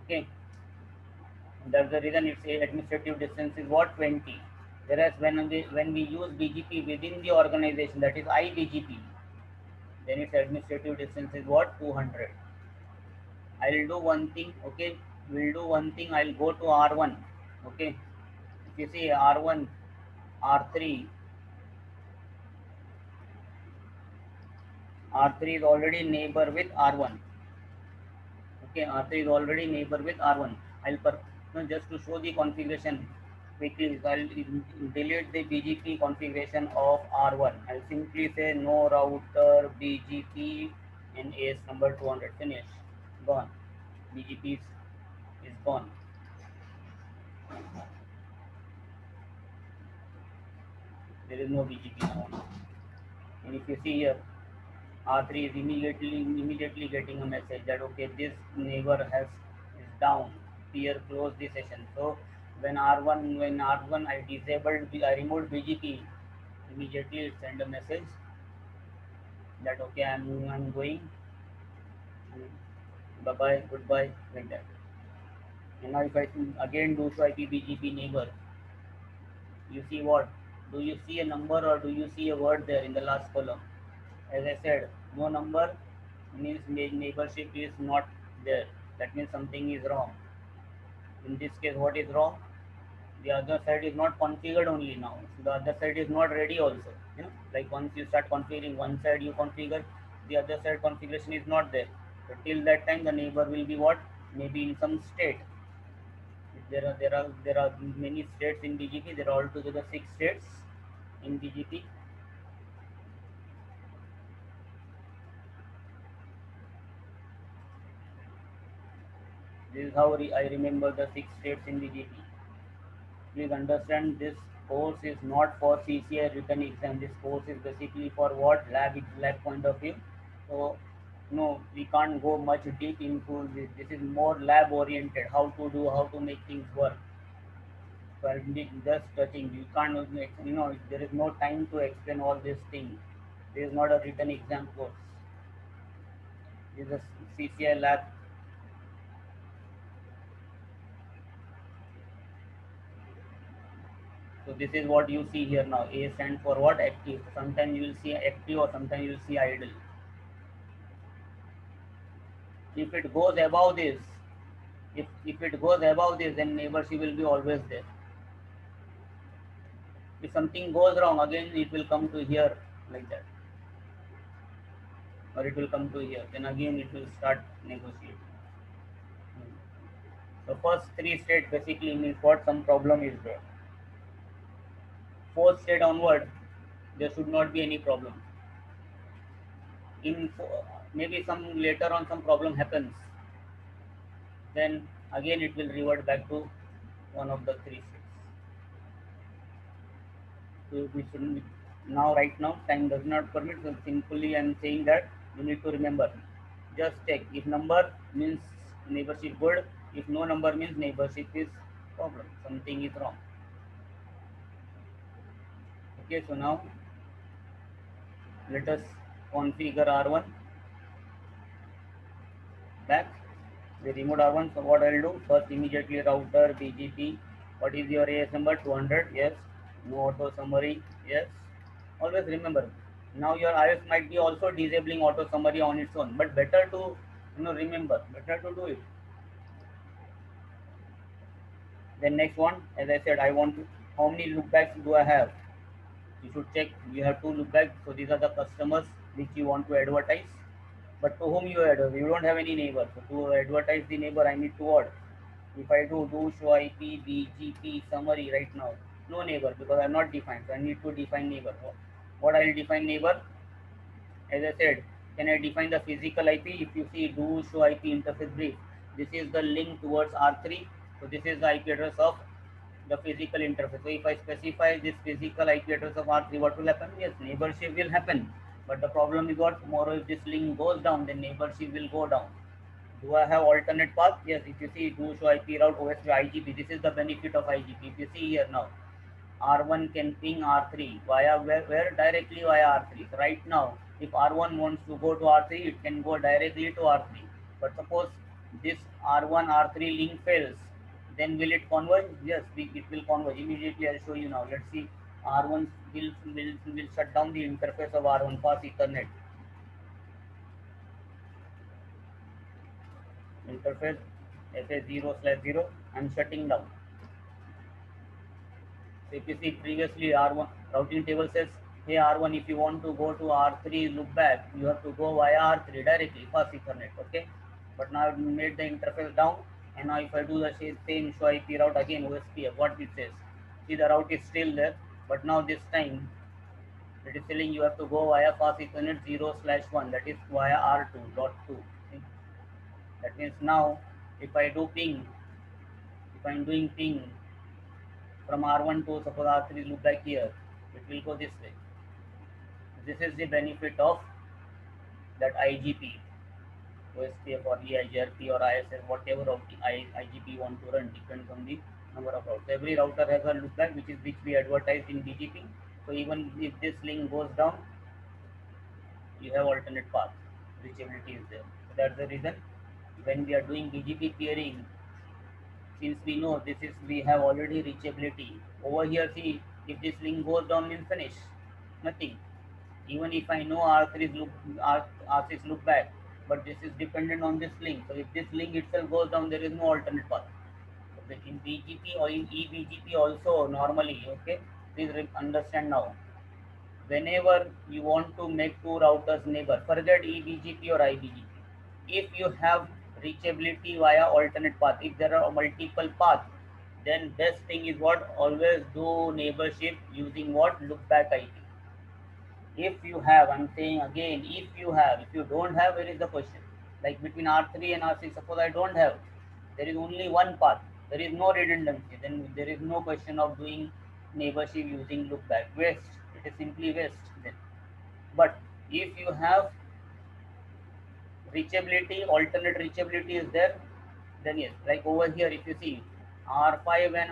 Okay. And that's the reason its administrative distance is what? 20. Whereas when we use BGP within the organization, that is iBGP, then its administrative distance is what? 200. I'll do one thing, okay? We'll do one thing. I'll go to R1, okay? If you see R1, R3, R3 is already neighbor with R1. Okay, R3 is already neighbor with R1. Just to show the configuration quickly, I'll delete the BGP configuration of R1. I'll simply say no router BGP and AS number 200. Finish. Gone. BGP is gone. There is no BGP now. And if you see here, R3 is immediately getting a message that okay, this neighbor is down. Here close the session. So when R1 I removed BGP, immediately it send a message that okay, I'm going. Bye bye, goodbye, like that. And now if I again do show IP BGP neighbor, you see what? Do you see a number or do you see a word there in the last column? As I said, no number means neighborship is not there. That means something is wrong. In this case, what is wrong? The other side is not configured only now. So the other side is not ready also. Like once you start configuring one side, you configure, the other side configuration is not there. So till that time, the neighbor will be what? Maybe in some state. There are many states in BGP. There are altogether 6 states in BGP. This is how I remember the 6 states in BGP. Please understand, this course is not for CCI written exam. This course is basically for what, lab point of view. So no, we can't go much deep into this. This is more lab oriented. How to do, how to make things work. So I'm just touching. You can't, there is no time to explain all these things. This is not a written exam course. This is a CCI lab. So this is what you see here now. A stands for what? Active. Sometimes you will see active or sometimes you will see idle. If it goes above this, if it goes above this, then neighborship will be always there. If something goes wrong, again it will come to here like that. Or it will come to here. Then again it will start negotiating. So first 3 states basically means what, some problem is there. 4th state onward, there should not be any problem. In maybe some later on some problem happens, then again it will revert back to one of the 3 states. So we should now, right now time does not permit, so simply I am saying that you need to remember, just check if number means neighborship good, if no number means neighborship is problem, something is wrong. Okay, so now let us configure R1 back. We removed R1, so what I'll do, first immediately router BGP, what is your AS number? 200, yes. No auto summary, yes. Always remember, now your IS might be also disabling auto summary on its own, but better to remember, better to do it. Then next one, as I said, I want to, how many loopbacks do I have? You should check, you have 2 loopbacks, so these are the customers which you want to advertise. But to whom you advertise? You don't have any neighbor. So to advertise the neighbor, I need to what? If I do show IP, BGP, summary right now, no neighbor because I'm not defined. So I need to define neighbor. What I will define neighbor? As I said, can I define the physical IP? If you see do show IP interface brief, this is the link towards R3. So this is the IP address of the physical interface. So if I specify this physical IP address of R3, what will happen? Yes, neighborship will happen. But the problem is what, tomorrow if this link goes down, then neighborship will go down. Do I have alternate path? Yes, if you see do show IP route OSP IGP, this is the benefit of IGP. If you see here now, R1 can ping R3 via where directly via R3. So right now, if R1 wants to go to R3, it can go directly to R3. But suppose this R1 R3 link fails, then will it converge? Yes, it will converge. Immediately I'll show you now. Let's see. R1 will shut down the interface of R1 fast Ethernet. Interface SA0/0. I'm shutting down. So if you see previously R1 routing table says, hey R1, if you want to go to R3 loopback, you have to go via R3 directly fast Ethernet. Okay, but now I've made the interface down, and now if I do the same show IP route again OSPF, what it says? See, the route is still there, but now this time it is telling you have to go via fast Ethernet 0/1, that is via R2.2. That means now if I do ping, if I'm doing ping from R1 to suppose R3 loopback here, it will go this way. This is the benefit of that IGP, OSPF or EIGRP or ISS, whatever of the IGP you want to run, depends on the number of routes. Every router has a loopback which we advertised in BGP. So even if this link goes down, you have alternate path. Reachability is there. So that's the reason when we are doing BGP peering, since we know this is, we have already reachability over here. See, if this link goes down, means finish, nothing. Even if I know R6 look back, but this is dependent on this link. So if this link itself goes down, there is no alternate path. So in BGP or in eBGP also normally, okay, please understand now. Whenever you want to make 2 routers neighbor, forget eBGP or IBGP. If you have reachability via alternate path, if there are multiple paths, then best thing is what, always do neighborship using what, loopback IP. If you have, I'm saying again, if you have, if you don't have, where is the question? Like between R3 and R6, suppose I don't have, There is only one path. There is no redundancy. Then there is no question of doing neighborship using loopback. Waste. It is simply waste then. But if you have reachability, alternate reachability is there, then yes. Like over here, if you see R5 and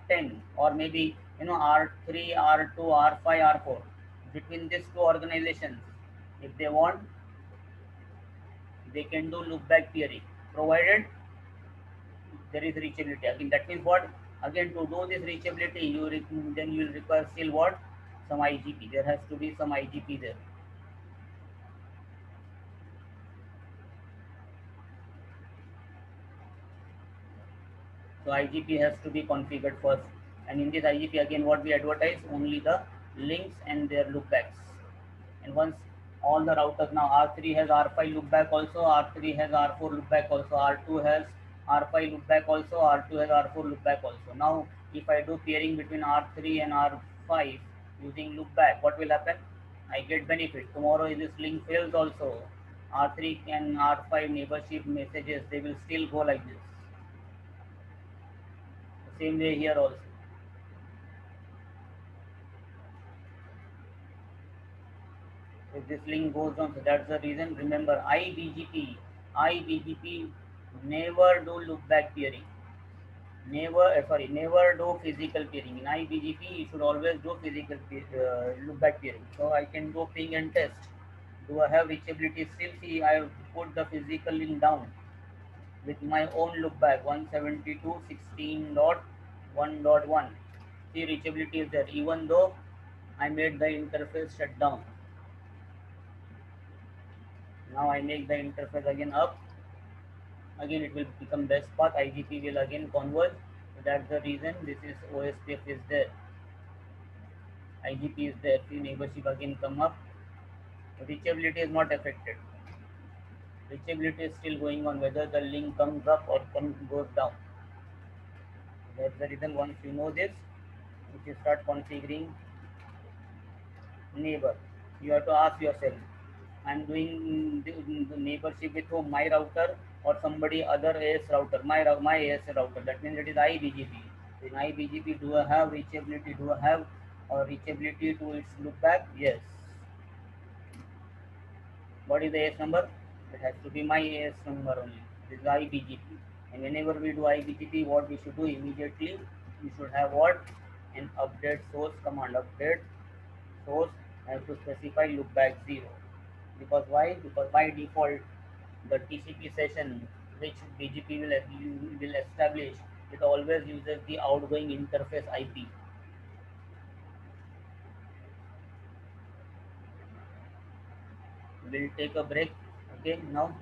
R10, or maybe R3, R2, R5, R4, between these two organizations, if they want, they can do loopback peering, provided there is reachability. Again, that means what? Again, to do this reachability, then you will require still what? Some IGP. There has to be some IGP there. So IGP has to be configured first. And in this IGP, again, what we advertise? Only the links and their loopbacks. And once all the routers, now R3 has R5 loopback also, R3 has R4 loopback also, R2 has R5 loopback also, R2 has R4 loopback also. Now, if I do peering between R3 and R5 using loopback, what will happen? I get benefit. Tomorrow, if this link fails also, R3 and R5 neighborship messages, they will still go like this. The same way here also. If this link goes on, so that's the reason. Remember, IBGP never do loopback peering. Never do physical peering. In IBGP, you should always do physical loopback peering. So I can do ping and test. Do I have reachability? Still, see, I have put the physical link down with my own loopback 172.16.1.1. See, reachability is there, even though I made the interface shut down. Now I make the interface again up. Again, it will become best path. IGP will again converge. So that's the reason this is OSPF is there. IGP is there. See, neighborship again come up. Reachability is not affected. Reachability is still going on whether the link comes up or goes down. That's the reason. Once you know this, if you start configuring neighbor, you have to ask yourself, I'm doing the neighborship with whom? My router or somebody other AS router? My AS router. That means it is IBGP. So in IBGP, do I have reachability? Do I have reachability to its loopback? Yes. What is the AS number? It has to be my AS number only. This is IBGP. And whenever we do IBGP, what we should do immediately? We should have what? An update source command. Update source, I have to specify loopback 0. Because why? Because by default, the TCP session which BGP will establish, it always uses the outgoing interface IP. We'll take a break. Okay, now.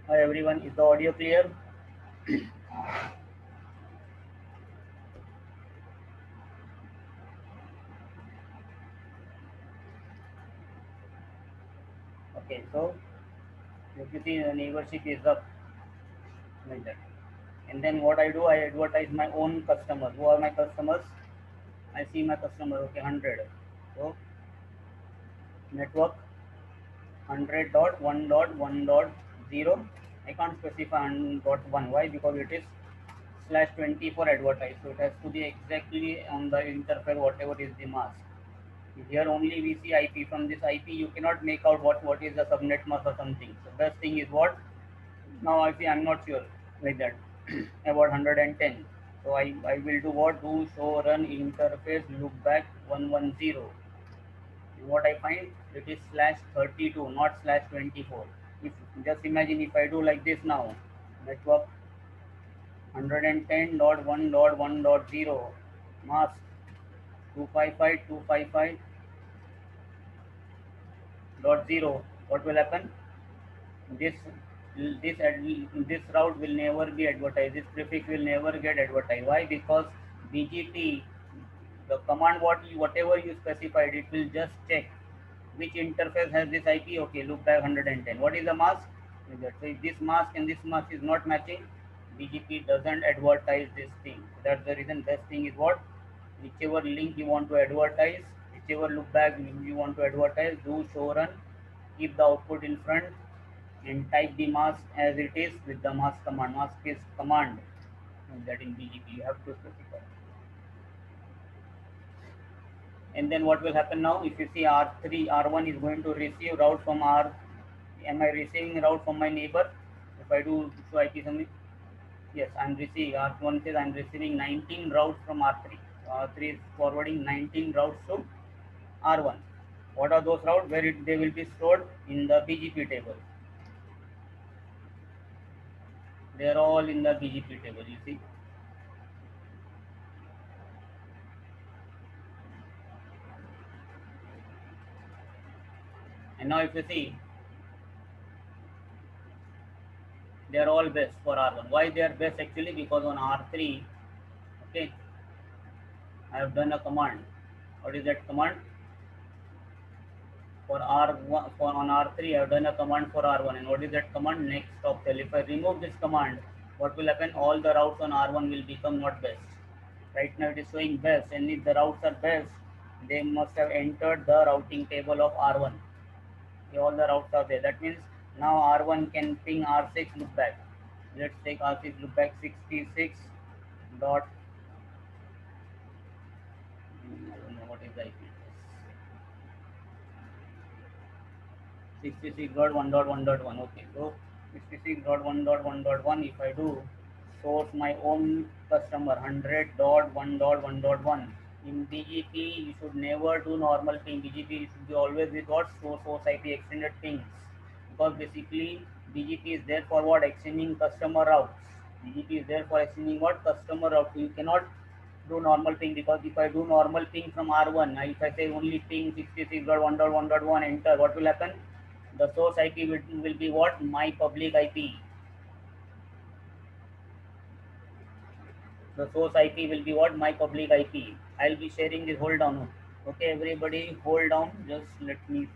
Hi everyone, is the audio clear? Okay, so if you see the neighborship is up like that. And then what I do, I advertise my own customers. Who are my customers? I see my customer, okay, 100. So network 100.1.1.0. I can't specify 100.1. Why? Because it is /24 advertised. So it has to be exactly on the interface whatever is the mask. Here only we see IP. From this IP you cannot make out what is the subnet mask or something. So best thing is what? Now I see I'm not sure like that about 110. So I will do what? Do show run interface loopback 110. What I find it is /32, not /24. If just imagine if I do like this now, network 110.1.1.0 mask 255.255.0, what will happen? This this route will never be advertised. This prefix will never get advertised. Why? Because BGP, the command whatever you specified, it will just check which interface has this IP. Okay, look back 110. What is the mask? So if this mask and this mask is not matching, BGP doesn't advertise this thing. That's the reason. Best thing is what? Whichever link you want to advertise, whichever loopback you want to advertise, do show run, keep the output in front, and type the mask as it is with the mask command. Mask is command, and that in BGP you have to specify. And then what will happen now? If you see R3, R1 is going to receive route from R. Am I receiving route from my neighbor? If I do show IP something, yes, I'm receiving. R1 says I'm receiving 19 routes from R3. R3 is forwarding 19 routes to R1. What are those routes? Where they will be stored in the BGP table. They are all in the BGP table. You see. And now if you see, they are all best for R1. Why they are best actually? Because on R3, okay, I have done a command. What is that command? For R1, for on R3, I have done a command for R1. And what is that command? Next stop tell. If I remove this command, what will happen? All the routes on R1 will become not best. Right now it is showing best, and if the routes are best, they must have entered the routing table of R1. All the routes are there. That means now R1 can ping R6 loopback. Let's take R6 loopback 66 dot. I don't know what is the IP. 66.1.1.1. Okay, so 66.1.1.1. If I do source my own customer 100.1.1.1. In BGP, you should never do normal ping. BGP should be always with what? Source IP extended pings. Because basically BGP is there for what? Extending customer routes. BGP is there for extending what? Customer routes. So you cannot do normal ping, because if I do normal ping from R1, if I say only ping 66.1.1.1 enter, what will happen? The source IP will be what? My public IP. The source IP will be what? My public IP. I'll be sharing this. Hold on. Okay, everybody, hold on. Just let me.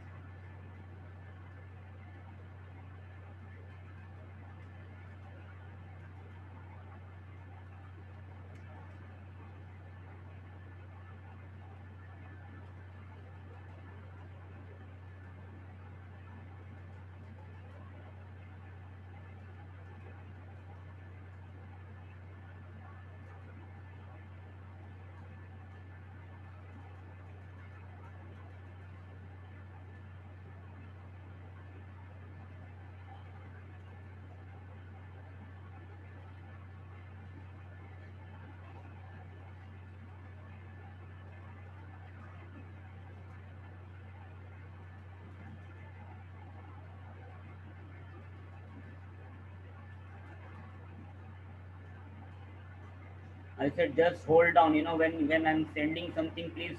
I said just hold down. When I'm sending something, please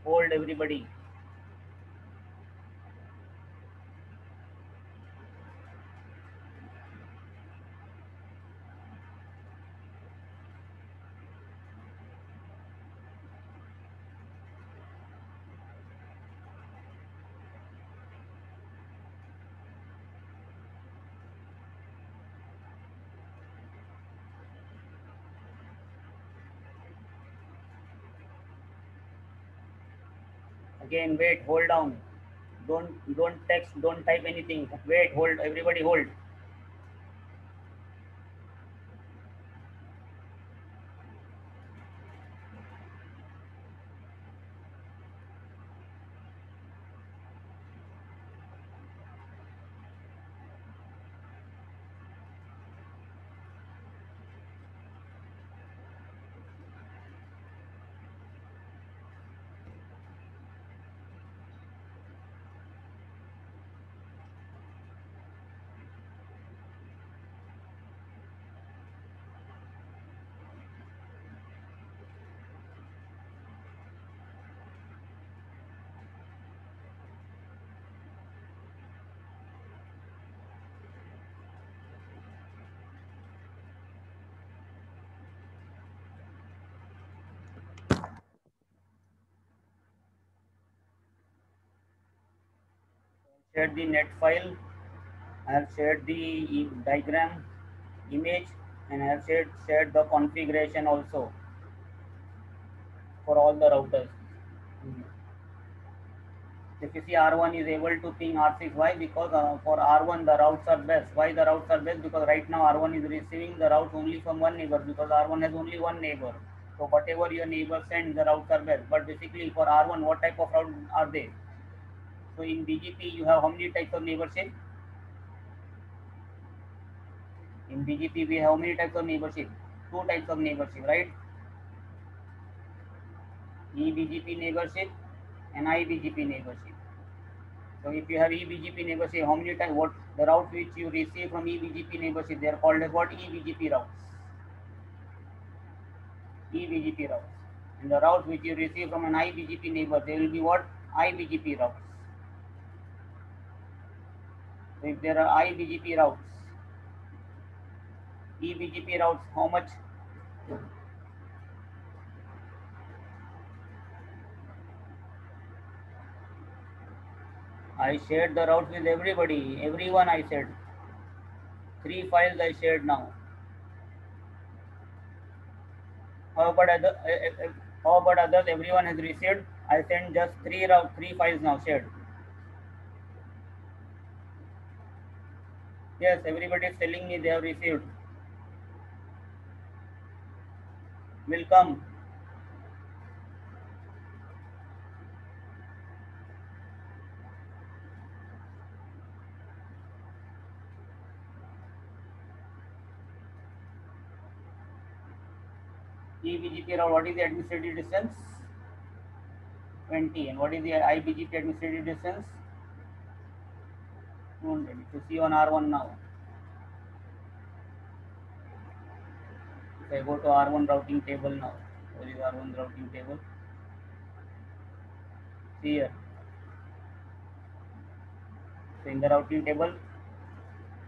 hold everybody. Again, wait, hold down. Don't text, don't type anything. Wait, hold, everybody hold. shared the net file, I have shared the diagram image, and I have shared the configuration also for all the routers. If you see R1 is able to ping R6, why? Because for R1 the routes are best. Why the routes are best? Because right now R1 is receiving the routes only from one neighbor, because R1 has only one neighbor. So whatever your neighbor sends, the routes are best. But basically for R1, what type of route are they? So in BGP you have how many types of neighborship? In BGP we have how many types of neighborship? Two types of neighborship, right? eBGP neighborship and iBGP neighborship. So if you have eBGP neighborship, how many times, what the routes which you receive from eBGP neighborship, they are called as what? eBGP routes. eBGP routes. And the routes which you receive from an iBGP neighbor, they will be what? iBGP routes. So if there are iBGP routes, eBGP routes, how much? I shared the routes with everybody, everyone I shared. 3 files I shared now. How about how about others? Everyone has received. I sent just 3 files now shared. Yes, everybody is telling me they have received. Will come. eBGP route, what is the administrative distance? 20. And what is the iBGP administrative distance? 200. If you see on R1 now. If I go to R1 routing table now, where is R1 routing table? See here. So in the routing table,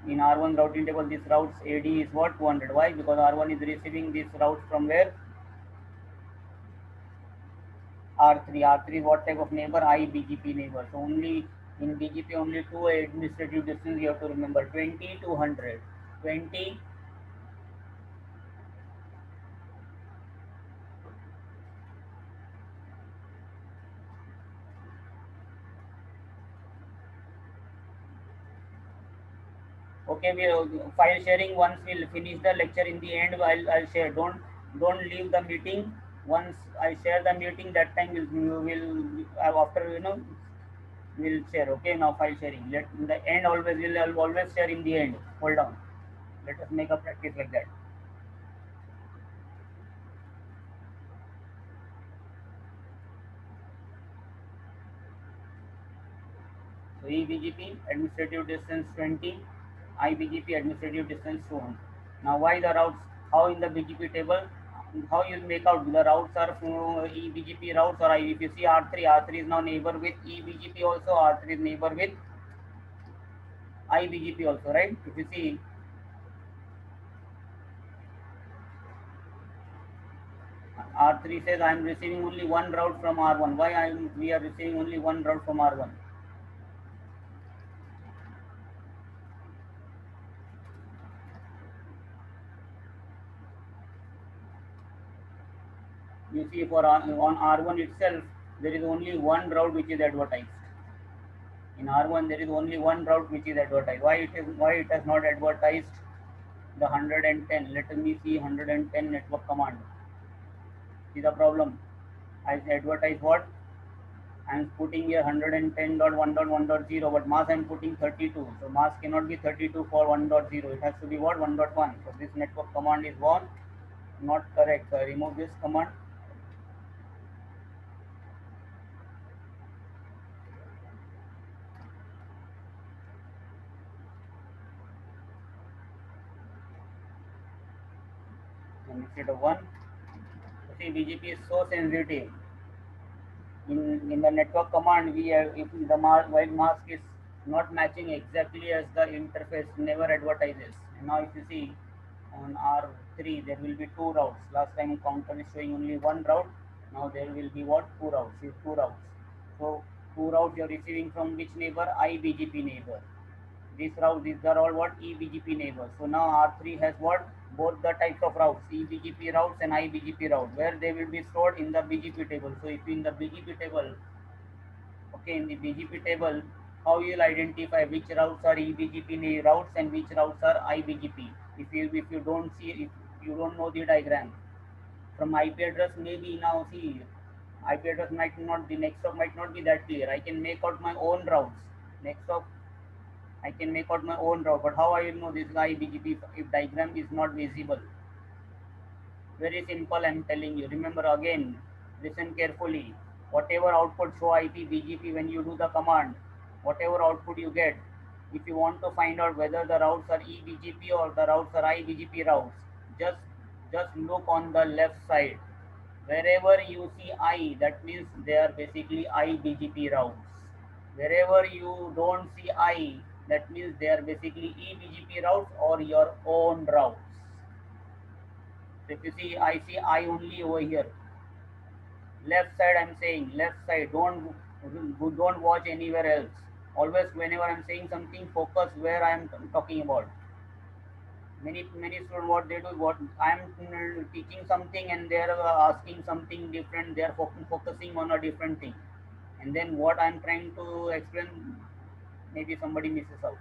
in R1 routing table, this route's AD is what? 200. Why? Because R1 is receiving this route from where? R3. R3 what type of neighbor? iBGP neighbor. So only in BGP only two administrative distance you have to remember, 20 to 100. 20. Okay, we file sharing. Once we'll finish the lecture, in the end I'll share. Don't leave the meeting. Once I share the meeting, that time will after we'll share. Okay, now file sharing. Let in the end I'll always share in the end. Hold on. Let us make a practice like that. So eBGP administrative distance 20, iBGP administrative distance 200. Now why the routes? How in the BGP table? How you make out the routes are eBGP routes, or if you see R3, R3 is now neighbor with eBGP also, R3 is neighbor with iBGP also, right? If you see R3 says I am receiving only one route from R1. Why we are receiving only one route from R1? You see for on R1 itself, there is only one route which is advertised. In R1 there is only one route which is advertised. Why it has not advertised the 110? Let me see 110 network command. See the problem. I advertise what? I am putting here 110.1.1.0, but mask I am putting 32. So mask cannot be 32 for 1.0. It has to be what? 1.1. So this network command is what? Not correct. So I remove this command. And instead of 1, see BGP is so sensitive. In the network command, we have, if the while mask is not matching exactly as the interface, never advertises. And now if you see on R3, there will be two routes. Last time counter is showing only one route. Now there will be what? Two routes. See, two routes. So Two routes you are receiving from which neighbor? IBGP neighbor. These routes, these are all what? EBGP neighbors. So now R3 has what? Both the types of routes, EBGP routes and IBGP route, where they will be stored in the BGP table. So if in the BGP table, okay, in the BGP table, how you will identify which routes are EBGP routes and which routes are IBGP? If you don't see, if you don't know the diagram from IP address, maybe now see IP address might not, the next stop might not be that clear. I can make out my own routes. Next stop I can make out my own route, but how I will know this is IBGP if diagram is not visible? Very simple, I'm telling you. Remember again, listen carefully. Whatever output show IP BGP when you do the command, whatever output you get, if you want to find out whether the routes are EBGP or the routes are IBGP routes, just just look on the left side. Wherever you see I, that means they are basically IBGP routes. Wherever you don't see I, that means they are basically EBGP routes or your own routes. So if you see, I see I only over here. Left side, I'm saying left side. Don't watch anywhere else. Always, whenever I'm saying something, focus where I'm talking about. Many students, what they do, what I'm teaching something and they're asking something different. They're focusing on a different thing, and then what I'm trying to explain, maybe somebody misses out.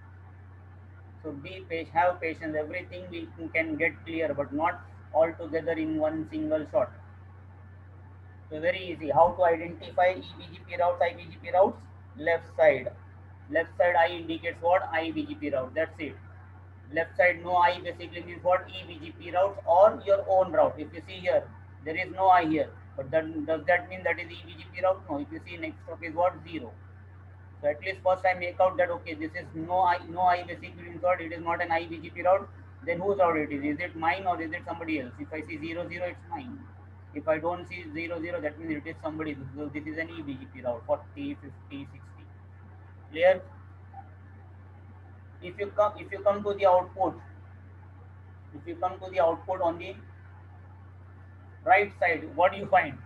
So be patient, have patience. Everything we can get clear, but not all together in one single shot. So very easy. How to identify EBGP routes, IBGP routes? Left side. Left side I indicates what? IBGP route. That's it. Left side no I basically means what? EBGP routes or your own route. If you see here, there is no I here. But then does that mean that is EBGP route? No. If you see next stop is what? 0. So at least first I make out that okay, this is no I basically means what? It is not an IBGP route. Then whose route it is? Is it mine or is it somebody else? If I see 00, it's mine. If I don't see 00, that means it is somebody. So this is an EBGP route, 40, 50, 60. Clear? If you come to the output, if you come to the output on the right side, what do you find?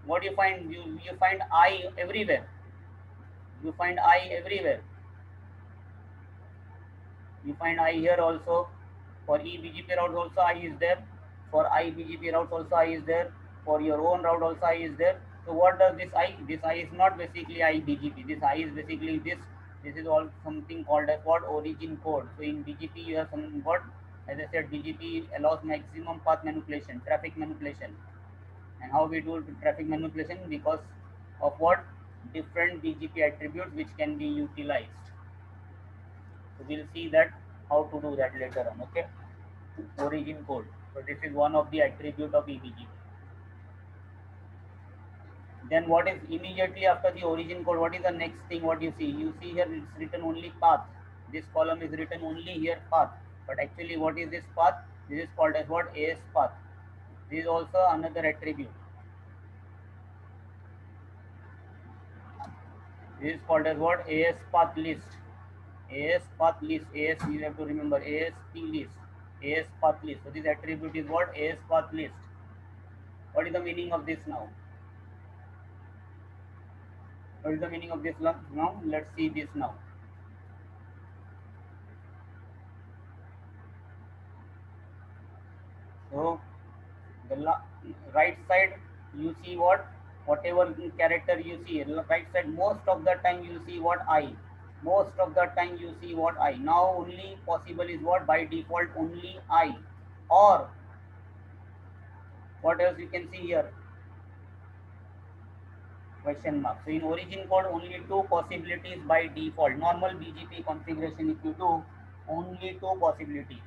What do you find? You find I everywhere. You find I everywhere. You find I here also. For EBGP routes also I is there. For IBGP routes also I is there. For your own route also I is there. So what does this I? This I is not basically IBGP. This I is basically this. This is all something called as what? Origin code. So in BGP you have some what? As I said, BGP allows maximum path manipulation, traffic manipulation. And how we do traffic manipulation? Because of what? Different BGP attributes which can be utilized. So we'll see that how to do that later on. Okay. Origin code. So this is one of the attribute of EBGP. Then what is immediately after the origin code? What is the next thing? What you see? You see here it's written only path. This column is written only here path. But actually, what is this path? This is called as what? AS path. This is also another attribute. This is called as what? AS path list. AS path list. AS, you have to remember ASP list. AS path list. So this attribute is what? AS path list. What is the meaning of this now? What is the meaning of this now? Let's see this now. So the right side you see what? Whatever character you see, right side most of the time you see what? I. Most of the time you see what? I. Now only possible is what? By default only I. Or what else you can see here? Question mark. So in origin code only two possibilities by default. Normal BGP configuration if you do, only two possibilities.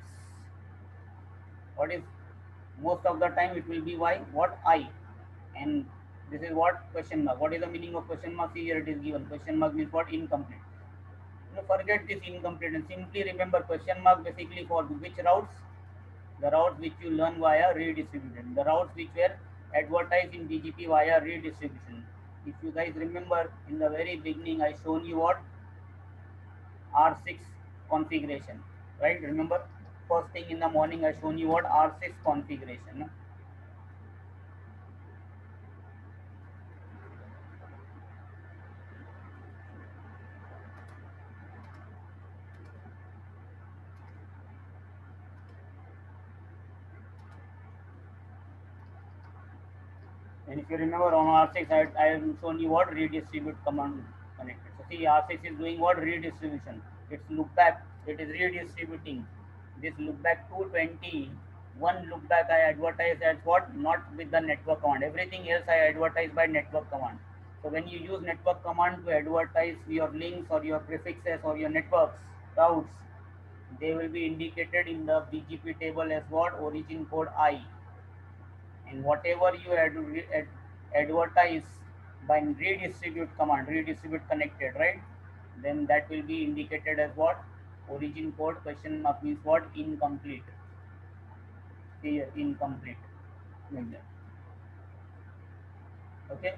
What is most of the time it will be y what I, and this is what? Question mark. What is the meaning of question mark? See here it is given. Question mark means what? Incomplete. Forget this incomplete and simply remember question mark basically for which routes? The routes which you learn via redistribution. The routes which were advertised in BGP via redistribution. If you guys remember in the very beginning I shown you what? R6 configuration, right? Remember first thing in the morning I shown you what? R6 configuration. And if you remember on R6, I have shown you what redistribute command connected. So see, R6 is doing what redistribution. It's look back. It is redistributing. This look back 220. One look back I advertise as what? Not with the network command. Everything else I advertise by network command. So when you use network command to advertise your links or your prefixes or your networks routes, they will be indicated in the BGP table as what? Origin code I. And whatever you advertise by redistribute command, redistribute connected, right? Then that will be indicated as what? Origin code question mark means what? Incomplete. Here, incomplete. Like that. Okay.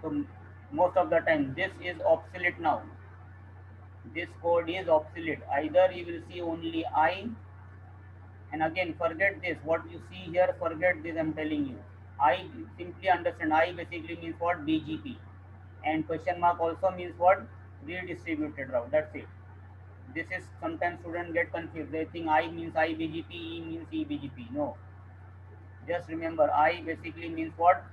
So most of the time this is obsolete now. This code is obsolete. Either you will see only I, and again forget this. What you see here, forget this. I'm telling you. I simply understand. I basically means what? BGP. And question mark also means what? Redistributed route. That's it. This is sometimes students get confused. They think I means IBGP, E means EBGP. No. Just remember I basically means what?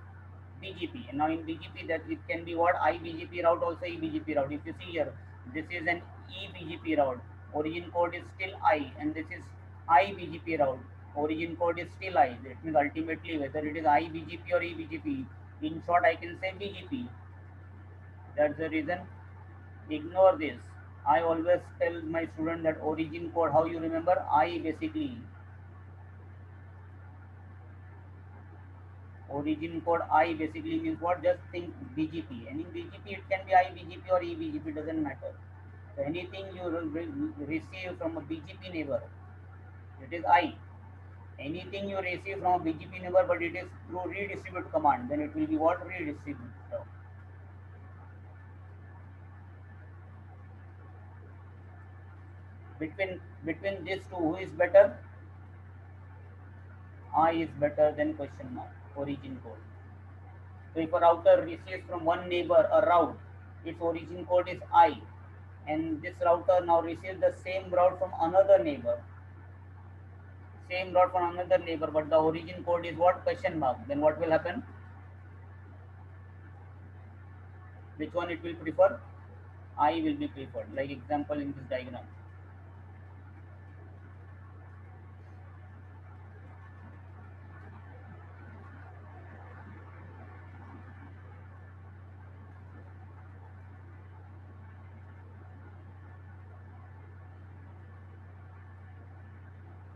BGP. And now in BGP that it can be what? IBGP route, also EBGP route. If you see here, this is an EBGP route. Origin code is still I, and this is IBGP route. Origin code is still I. That means ultimately whether it is IBGP or EBGP, in short I can say BGP. That's the reason. Ignore this. I always tell my student that origin code, how you remember? I basically. Origin code I basically means what? Just think BGP. And in BGP it can be IBGP or EBGP, doesn't matter. So anything you receive from a BGP neighbor, it is I. Anything you receive from a BGP neighbor but it is through redistribute command, then it will be what? Redistribute. Between these two, who is better? I is better than question mark. Origin code. So if a router receives from one neighbor a route, its origin code is I, and this router now receives the same route from another neighbor. Same route from another neighbor, but the origin code is what? Question mark. Then what will happen? Which one it will prefer? I will be preferred. Like example in this diagram.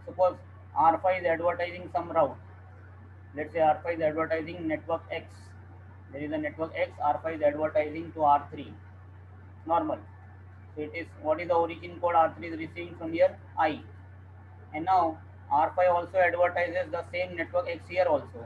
Suppose R5 is advertising some route. Let's say R5 is advertising network X. There is a network X, R5 is advertising to R3. Normal. So it is, what is the origin code R3 is receiving from here? I. And now R5 also advertises the same network X here also.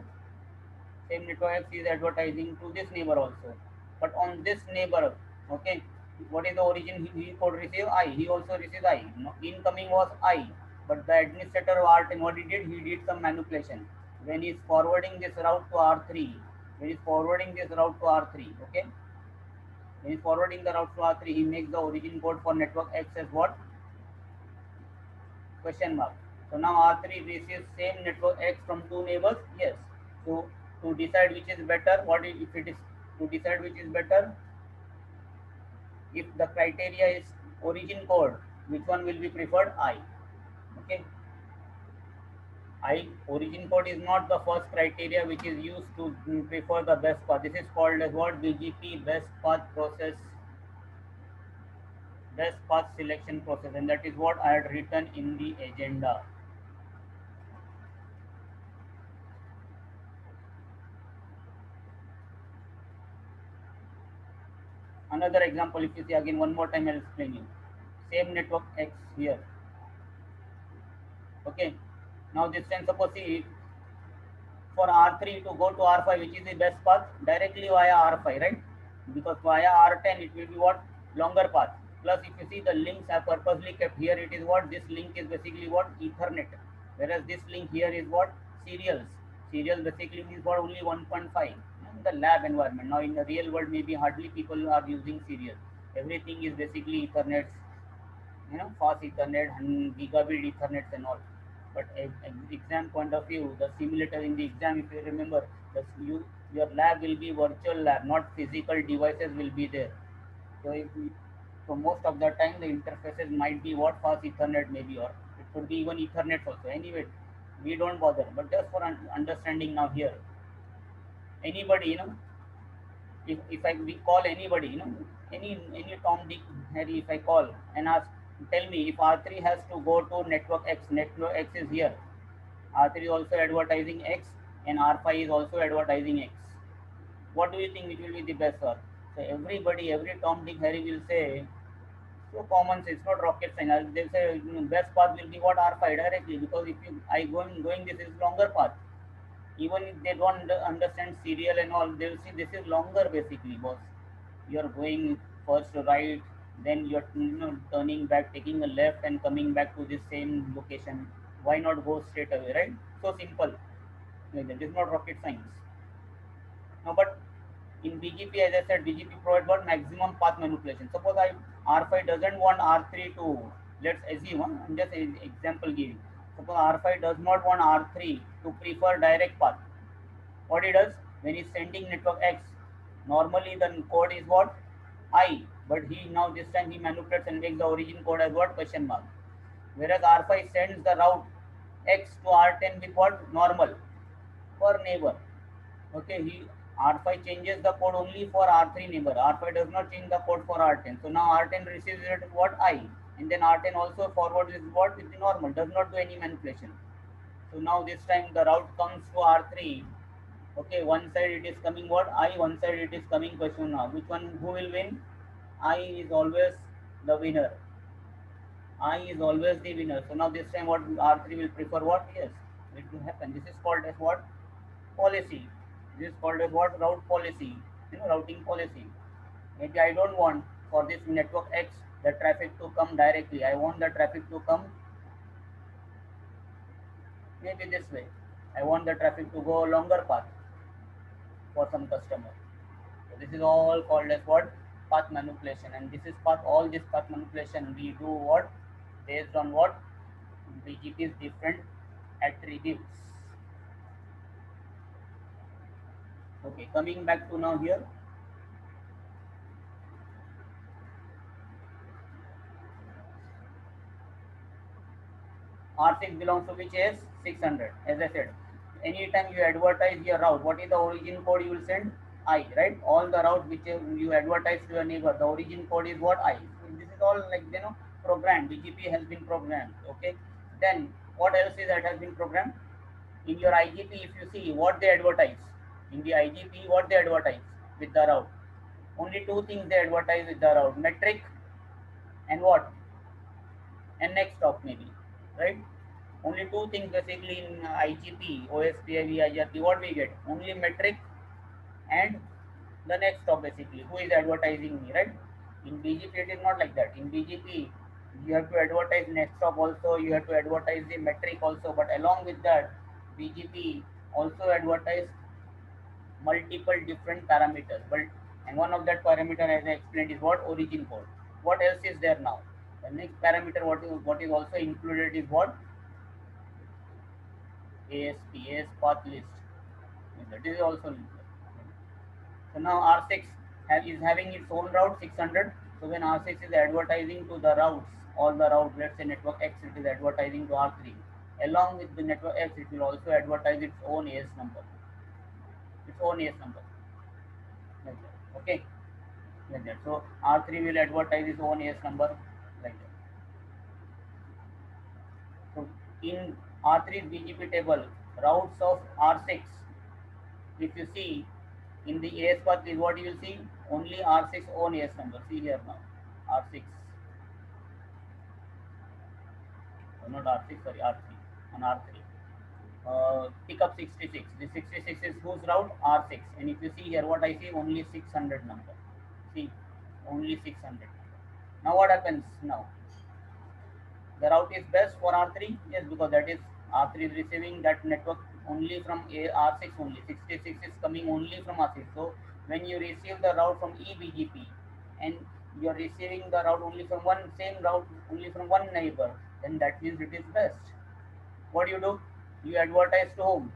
Same network X is advertising to this neighbor also. But on this neighbor, okay, what is the origin he could receive? I. He also receives I. No, incoming was I. But the administrator of R10, what he did? He did some manipulation. When he is forwarding this route to R3, when he is forwarding this route to R3, okay? When he is forwarding the route to R3, he makes the origin code for network X as what? Question mark. So now R3 receives same network X from two neighbors. Yes. So to decide which is better, what if it is to decide which is better? If the criteria is origin code, which one will be preferred? I. Okay. I origin code is not the first criteria which is used to prefer the best path. This is called as what? BGP best path process, best path selection process, and that is what I had written in the agenda. Another example, if you see again one more time, I'll explain you. Same network X here. Okay. Now this time suppose see for R3 to go to R5, which is the best path? Directly via R5, right? Because via R10 it will be what? Longer path. Plus if you see the links are purposely kept here, it is what? This link is basically what? Ethernet. Whereas this link here is what? Serials. Serial basically means what? Only 1.5 in the lab environment. Now in the real world maybe hardly people are using serial. Everything is basically Ethernet, fast Ethernet and gigabit Ethernet and all. But exam point of view, the simulator in the exam, if you remember, Your lab will be virtual lab, not physical devices will be there. So so most of the time the interfaces might be what, fast Ethernet maybe, or it could be even Ethernet also. Anyway, we don't bother. But just for understanding now here, anybody, if I we call anybody, any Tom, Dick, Harry, if I call and ask, tell me if R3 has to go to network X, network X is here. R3 is also advertising X, and R5 is also advertising X. What do you think which will be the best for? So everybody, every Tom, Dick, Harry will say, so common sense, not rocket science. They say best path will be what, R5 directly, because if you I going this is longer path. Even if they don't understand serial and all, they'll see this is longer basically, boss. You're going first right, then you're turning back, taking a left, and coming back to the same location. Why not go straight away, right? So simple. Like that. This is not rocket science. Now, but in BGP, as I said, BGP provides what, maximum path manipulation. Suppose R5 doesn't want R3 to, let's assume, I'm just an example giving. Suppose R5 does not want R3 to prefer direct path. What he does when he's sending network X, normally the code is what, I, but he now this time he manipulates and makes the origin code as what, question mark. Whereas R5 sends the route X to R10 with what, normal for neighbor. Okay, he R5 changes the code only for R3 neighbor. R5 does not change the code for R10. So now R10 receives it what, I, and then R10 also forwards is what, with the normal, does not do any manipulation. So now this time the route comes to R3. Okay, one side it is coming what, I, one side it is coming question mark. Which one, who will win? I is always the winner. I is always the winner. So now this time what, R3 will prefer what? Yes, it will happen. This is called as what? Policy. This is called as what? Route policy. Routing policy. Maybe I don't want for this network X the traffic to come directly. I want the traffic to come maybe this way. I want the traffic to go a longer path for some customer. So this is all called as what? Path manipulation. And this is path, all this path manipulation we do what? Based on what? BGP's different attributes. Okay, coming back to now here. R6 belongs to which AS? 600. As I said, anytime you advertise your route, what is the origin code you will send? I, right? All the route which you advertise to your neighbor, the origin code is what? I. So this is all like programmed. BGP has been programmed. Okay. Then what else is that has been programmed? In your IGP, if you see what they advertise, in the IGP, what they advertise with the route, only two things they advertise with the route: metric and what? And next stop maybe, right? Only two things basically in IGP, OSPF, IGP, what we get? Only metric and the next stop basically. Who is advertising me, right? In BGP, it is not like that. In BGP, you have to advertise next stop also, you have to advertise the metric also, but along with that, BGP also advertise multiple different parameters. But and one of that parameter, as I explained, is what? Origin code. What else is there now? The next parameter, what is also included is what? ASP, AS path list. That is also included. So now R6 is having its own route 600. So when R6 is advertising to the routes, all the routes, let's say network X, it is advertising to R3. Along with the network X, it will also advertise its own AS number. Its own AS number. Like that. Okay. Like that. So R3 will advertise its own AS number like that. So in R3's BGP table, routes of R6, if you see in the AS path is what you will see, only R6 own AS number. See here now, R6, not R6, sorry, R3, on R3. Pick up 66. The 66 is whose route? R6. And if you see here, what I see, only 600 number. See, only 600. Now what happens now? The route is best for R3? Yes, because that is R3 is receiving that network only from R6 only. 66 is coming only from R6. So when you receive the route from eBGP and you are receiving the route only from one same route only from one neighbor, then that means it is best. What do? You advertise to whom?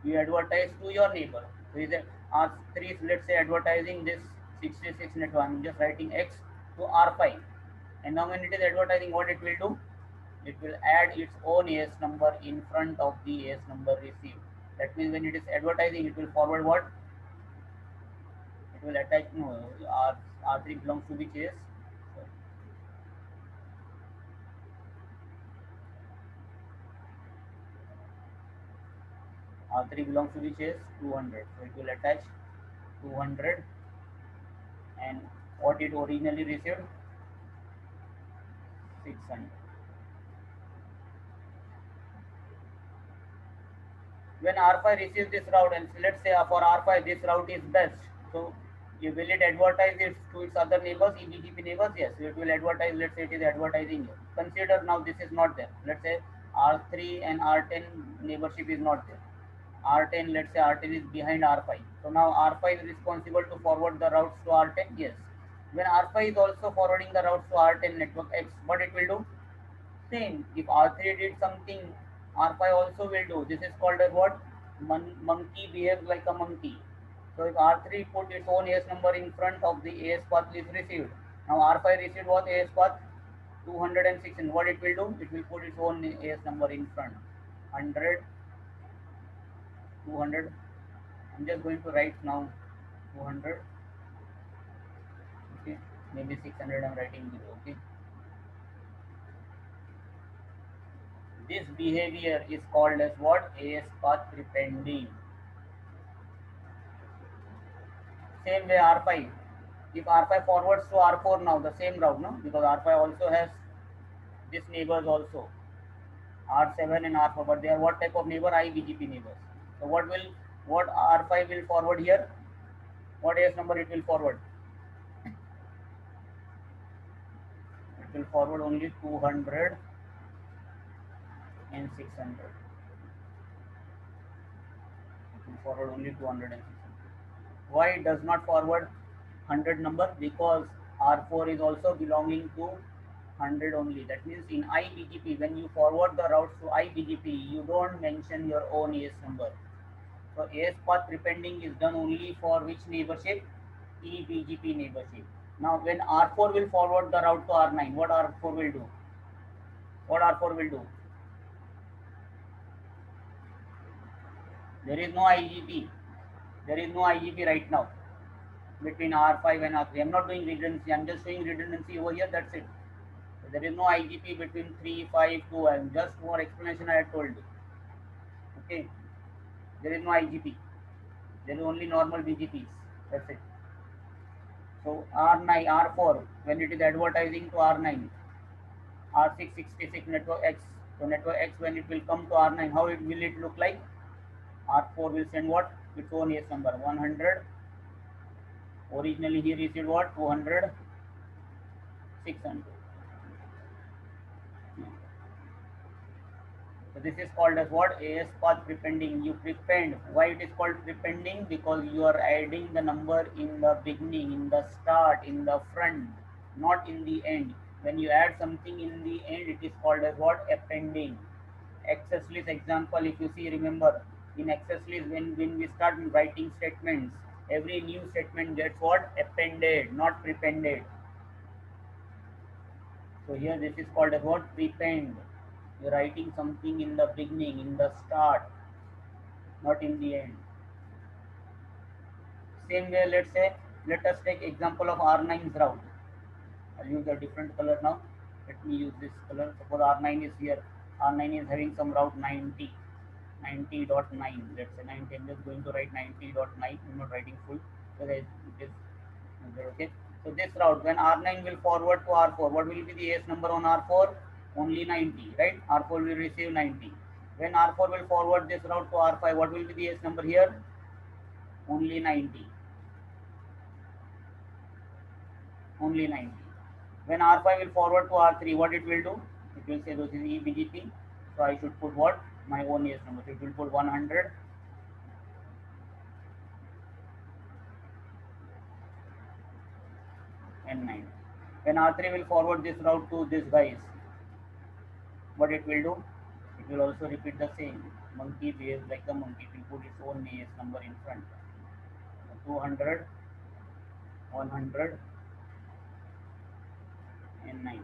You advertise to your neighbor. So is R3 is, let's say, advertising this 66 network. I'm just writing X to R5. And now when it is advertising, what it will do? It will add its own AS number in front of the AS number received. That means when it is advertising, it will forward what? It will attach, no, R3 belongs to which AS? R3 belongs to which AS? 200. So it will attach 200, and what it originally received? 600. When R5 receives this route, and let's say for R5 this route is best, so you will it advertise it to its other neighbors, eBGP neighbors? Yes, it will advertise. Let's say it is advertising here. Consider now this is not there. Let's say R3 and R10 neighborship is not there. R10, let's say R10 is behind R5. So now R5 is responsible to forward the routes to R10. Yes. When R5 is also forwarding the routes to R10 network X, what it will do? Same. If R3 did something, R5 also will do. This is called as what? Monkey behaves like a monkey. So if R3 put its own AS number in front of the AS path is received. Now R5 received what AS path? 206. And what it will do? It will put its own AS number in front. 100, 200. I'm just going to write now 200. Okay. Maybe 600 I'm writing below. Okay. This behavior is called as what? AS path prepending. Same way R5. If R5 forwards to R4 now, the same route, no? Because R5 also has this neighbors also. R7 and R4, but they are what type of neighbor? iBGP neighbors. So what R5 will forward here? What AS number it will forward? It will forward only 200 and 600. It will forward only 200 and 600. Why it does not forward 100 number? Because R4 is also belonging to 100 only. That means in iBGP, when you forward the routes to iBGP, you don't mention your own AS number. So AS path prepending is done only for which neighborship? eBGP neighborship. Now when R4 will forward the route to R9, what R4 will do? What R4 will do? There is no IGP. There is no IGP right now between R5 and R3. I'm not doing redundancy. I'm just showing redundancy over here. That's it. So there is no IGP between 3, 5, 2. And just more explanation I had told you. Okay. There is no IGP. There is only normal BGPs. That's it. So R9, R4, when it is advertising to R9, R666 network X. So network X, when it will come to R9, how will it look like? R4 will send what? Its own AS number 100. Originally he received what? 200, 600. So this is called as what? AS path prepending. You prepend. Why it is called prepending? Because you are adding the number in the beginning, in the start, in the front, not in the end. When you add something in the end, it is called as what? Appending. Access list example, if you see, remember, in access list, when we start writing statements, every new statement gets what? Appended, not prepended. So here this is called as what? Prepend. You're writing something in the beginning, in the start, not in the end. Same way, let's say, let us take example of R9's route. I'll use a different color now. Let me use this color. Suppose R9 is here. R9 is having some route 90. 90.9. Let's say 90. I'm just going to write 90.9. I'm not writing full. So it is okay. So this route, when R9 will forward to R4, what will be the AS number on R4? Only 90, right? R4 will receive 90. When R4 will forward this route to R5, what will be the AS number here? Only 90. Only 90. When R5 will forward to R3, what it will do? It will say this is eBGP. So I should put what? My own AS number. So it will put 100. And 9. When R3 will forward this route to this guys, what it will do? It will also repeat the same Monkey behaves like the monkey. It will put its own AS number in front. 200, 100, and 9.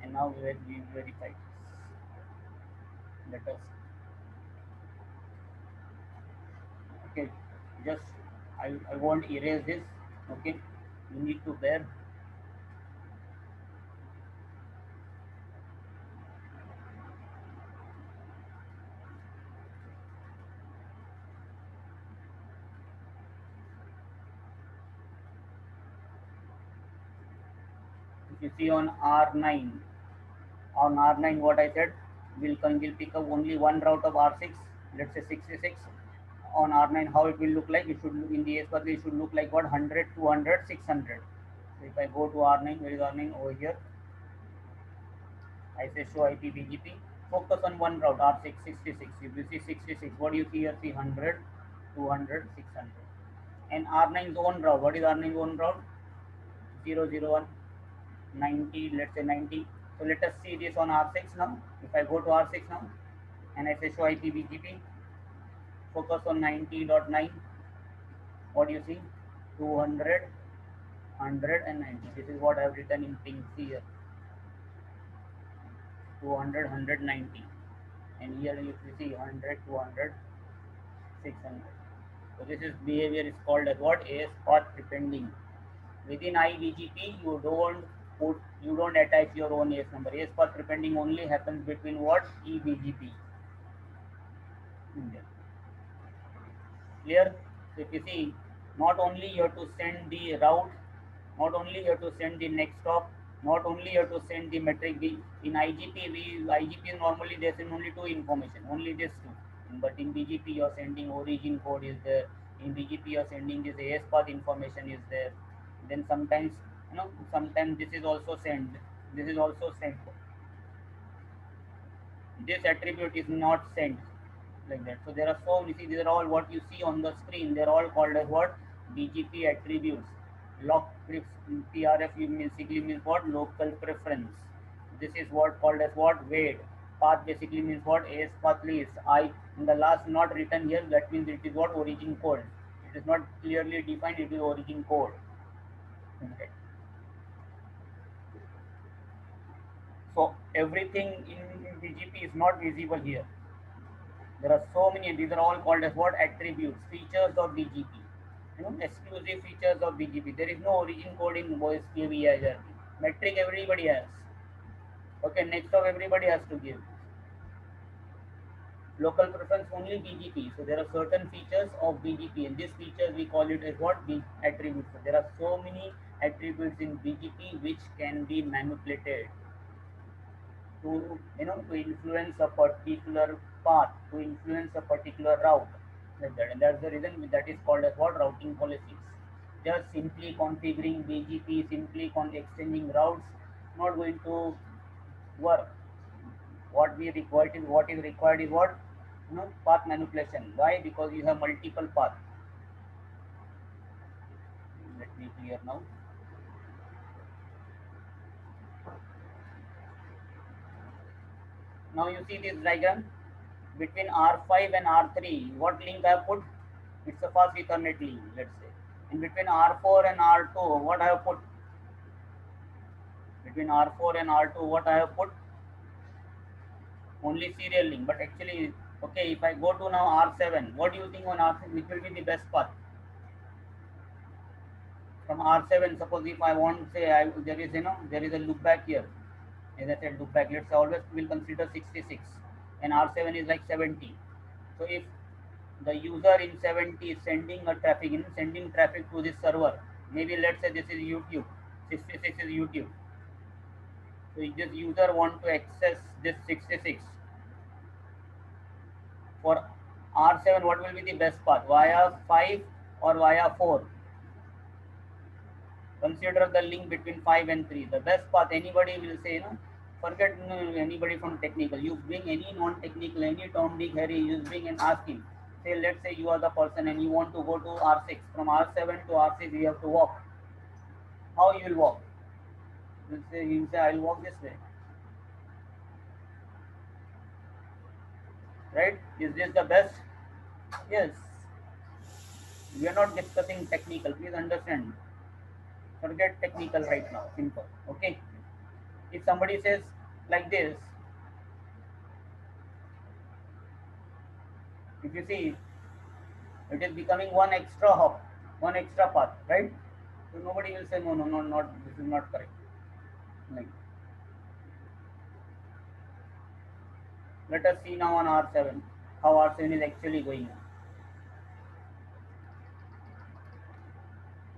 And now we verify this. Let us, okay, just I won't erase this. Okay, you need to bear. If you see on R9 what I said, will pick up only one route of R6, let's say 66. On R9 how it will look like, it should look in the ASPath, it should look like what, 100, 200, 600. So if I go to R9, where is R9? Over here. I say show IP BGP, focus on one route R6 66. If you see 66, what do you see here? See 100, 200, 600. And R9's own route, what is R9's own route? 001, 90, let's say 90. So let us see this on R6 now. If I go to R6 now and I say show IP BGP, focus on 90.9, what do you see? 200, 100 and 90. This is what I have written in pink here. 200, 190. And here you see 100, 200, 600. So this is behavior is called as what? ASPath prepending. Within IBGP, you don't attach your own AS number. ASPath prepending only happens between what? eBGP. Clear? So if you see, not only you have to send the route, not only you have to send the next stop, not only you have to send the metric. In IGP normally they send only two information, only this two. But in BGP you are sending origin code is there. In BGP you are sending this ASPath information is there. Then sometimes, sometimes this is also sent. This is also sent. This attribute is not sent like that. So there are so many. See, these are all what you see on the screen. They're all called as what? BGP attributes. PRF basically means what? Local preference. This is what called as what? Weight. Path basically means what? ASPath list. I in the last not written here. That means it is what? Origin code. It is not clearly defined. It is origin code. Okay. So everything in BGP is not visible here. There are so many. These are all called as what? Attributes, features of BGP. Exclusive features of BGP. There is no origin code in voice KVIRP. Metric everybody has. Okay, next of everybody has to give. Local preference only BGP. So there are certain features of BGP, and these features we call it as what? Attributes. So there are so many attributes in BGP which can be manipulated to to influence a particular path, to influence a particular route, like that. And that's the reason that is called as what? Routing policies. Just simply configuring BGP, simply exchanging routes, not going to work. What is required is what? Path manipulation. Why? Because you have multiple paths. Let me clear now. Now you see this diagram between R5 and R3. What link I have put? It's a fast Ethernet link, let's say. And between R4 and R2, what I have put? Between R4 and R2, what I have put? Only serial link. But actually, okay, if I go to now R7, what do you think on R7? Which will be the best path? From R7, suppose if I want, say, there is a loop back here. As I said, loop back. Let's always will consider 66, and R7 is like 70. So if the user in 70 is sending traffic to this server, maybe let's say this is YouTube, 66 is YouTube. So if this user want to access this 66 for R7, what will be the best path? Via 5 or via 4? Consider the link between 5 and 3. The best path, anybody will say, forget anybody from technical. You bring any non-technical, any Tom, Dick, Harry, you bring and ask him. Say, let's say you are the person and you want to go to R6. From R7 to R6, you have to walk. How you will walk? He'll say, I'll walk this way. right? Is this the best? Yes. We are not discussing technical. Please understand. Forget technical right now. Simple. Okay. If somebody says like this, if you see, it is becoming one extra hop, one extra path, right? So nobody will say no, no, no, not this is not correct. Like, let us see now on R7 how R7 is actually going on.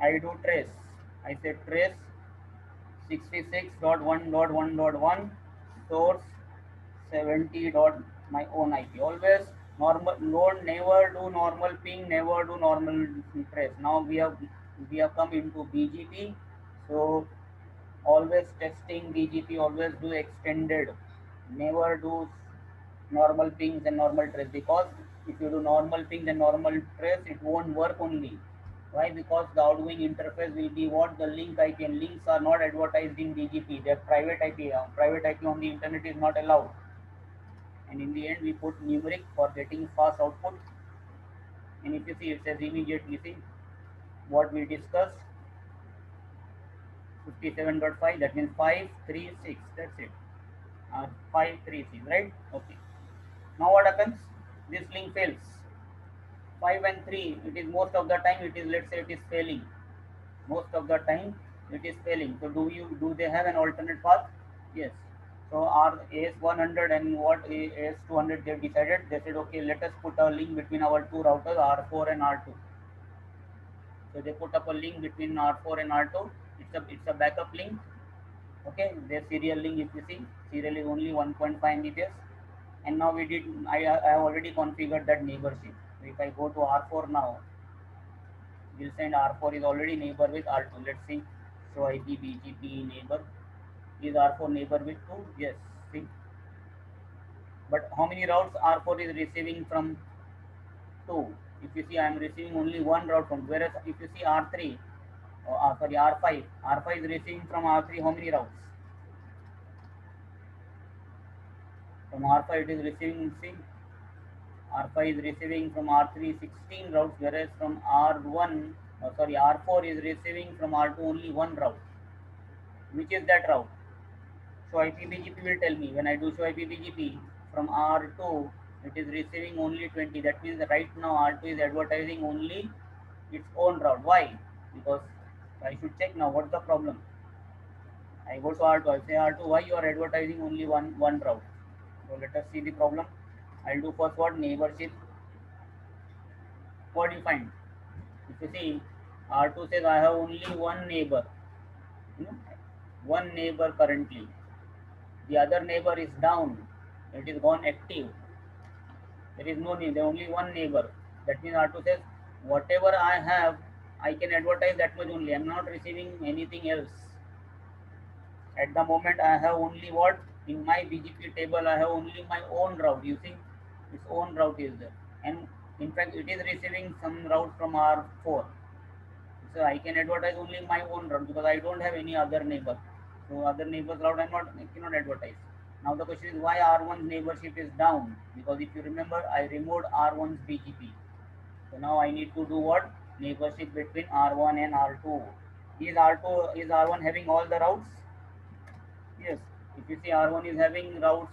I do trace. I say trace 66.1.1.1 source 70 dot my own IP. Always normal. Don't never do normal ping. Never do normal trace. Now we have come into BGP. So always testing BGP. Always do extended. Never do normal pings and normal trace, because if you do normal pings and normal trace, it won't work only. Why? Because the outgoing interface will be what? The link IP, and links are not advertised in BGP. They're private IP. Private IP on the internet is not allowed. And in the end, we put numeric for getting fast output. And if you see, it says immediately, see what we discussed 57.5, that means 536. That's it. 536, right? Okay. Now what happens? This link fails. 5 and 3, it is most of the time, it is, let's say, it is failing. Most of the time it is failing. So do they have an alternate path? Yes. So our AS100 and what AS200, they decided, they said, okay, let us put a link between our two routers, R4 and R2. So they put up a link between R4 and R2. It's a backup link. Okay, their serial link, if you see, serial is only 1.5 Mbps. And now I have already configured that neighborship. So if I go to R4 now, we'll send R4 is already neighbor with R2. Let's see. So IP BGP neighbor. Is R4 neighbor with 2? Yes. See. But how many routes R4 is receiving from 2? If you see, I am receiving only one route from. Whereas if you see R3, sorry, R5 is receiving from R3 how many routes? From R5 it is receiving, see, R5 is receiving from R3 16 routes, whereas from R4 is receiving from R2 only one route. Which is that route? So IPBGP will tell me. When I do show IPBGP from R2, it is receiving only 20. That means that right now R2 is advertising only its own route. Why? Because I should check now what's the problem. I go to R2, I say R2, why you are advertising only one route? So let us see the problem. I'll do first what? Neighborship. What do you find? If you see, R2 says I have only one neighbor. One neighbor currently. The other neighbor is down. It is gone active. There is no need. There is only one neighbor. That means R2 says whatever I have, I can advertise that much only. I am not receiving anything else. At the moment, I have only what? In my BGP table, I have only my own route. You see, its own route is there. And in fact, it is receiving some route from R4. So I can advertise only my own route because I don't have any other neighbor. So other neighbor's route I cannot advertise. Now the question is why R1's neighborship is down? Because if you remember, I removed R1's BGP. So now I need to do what? Neighborship between R1 and R2. Is R1 having all the routes? Yes. If you see, R1 is having routes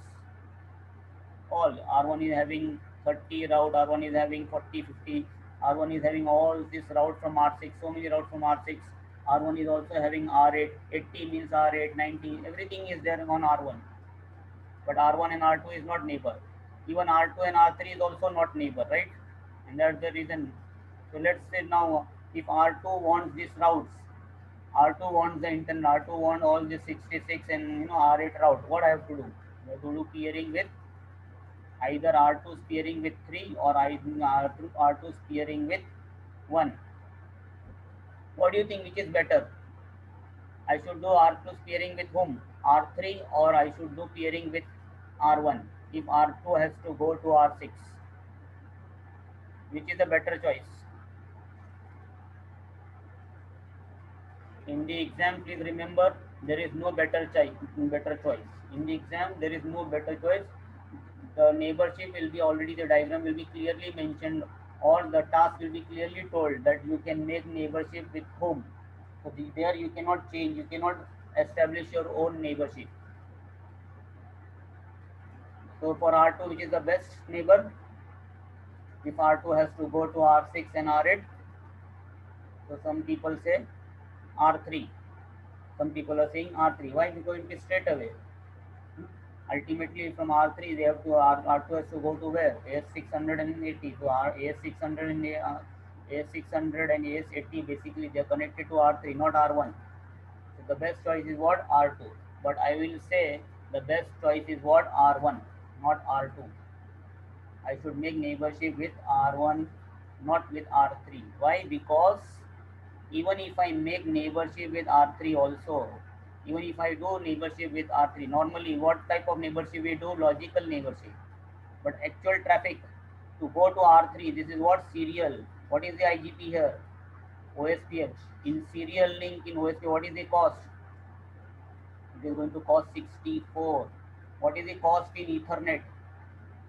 all. R1 is having 30 route, R1 is having 40, 50. R1 is having all this route from R6, so many routes from R6. R1 is also having R8, 80 means R8, 90, everything is there on R1. But R1 and R2 is not neighbor. Even R2 and R3 is also not neighbor, right? And that's the reason. So let's say now, if R2 wants these routes, R2 wants the internet, R2 wants all the 66 and R8 route, what I have to do? I have to do peering with either R2 peering with 3 or R2 peering with 1. What do you think, which is better? I should do R2 peering with whom? R3, or I should do peering with R1 if R2 has to go to R6? Which is the better choice? In the exam, please remember, there is no better choice. In the exam, there is no better choice. the neighborship will be already, the diagram will be clearly mentioned, or the task will be clearly told that you can make neighborship with whom. So there you cannot change, you cannot establish your own neighborship. So for R2, which is the best neighbor, if R2 has to go to R6 and R8, so some people say R3. Some people are saying R3. Why? Because it is straight away. Ultimately, from R3, they have to R2 has to go to where? AS680. So AS600 and AS600 and AS80 basically they are connected to R3, not R1. So the best choice is what? R2. But I will say the best choice is what? R1, not R2. I should make neighborship with R1, not with R3. Why? Because even if I make neighborship with R3 also, even if I do neighborship with R3, normally what type of neighborship we do? Logical neighborship. But actual traffic to go to R3, this is what? Serial. What is the IGP here? OSPF. In serial link in OSPF, what is the cost? It is going to cost 64. What is the cost in Ethernet?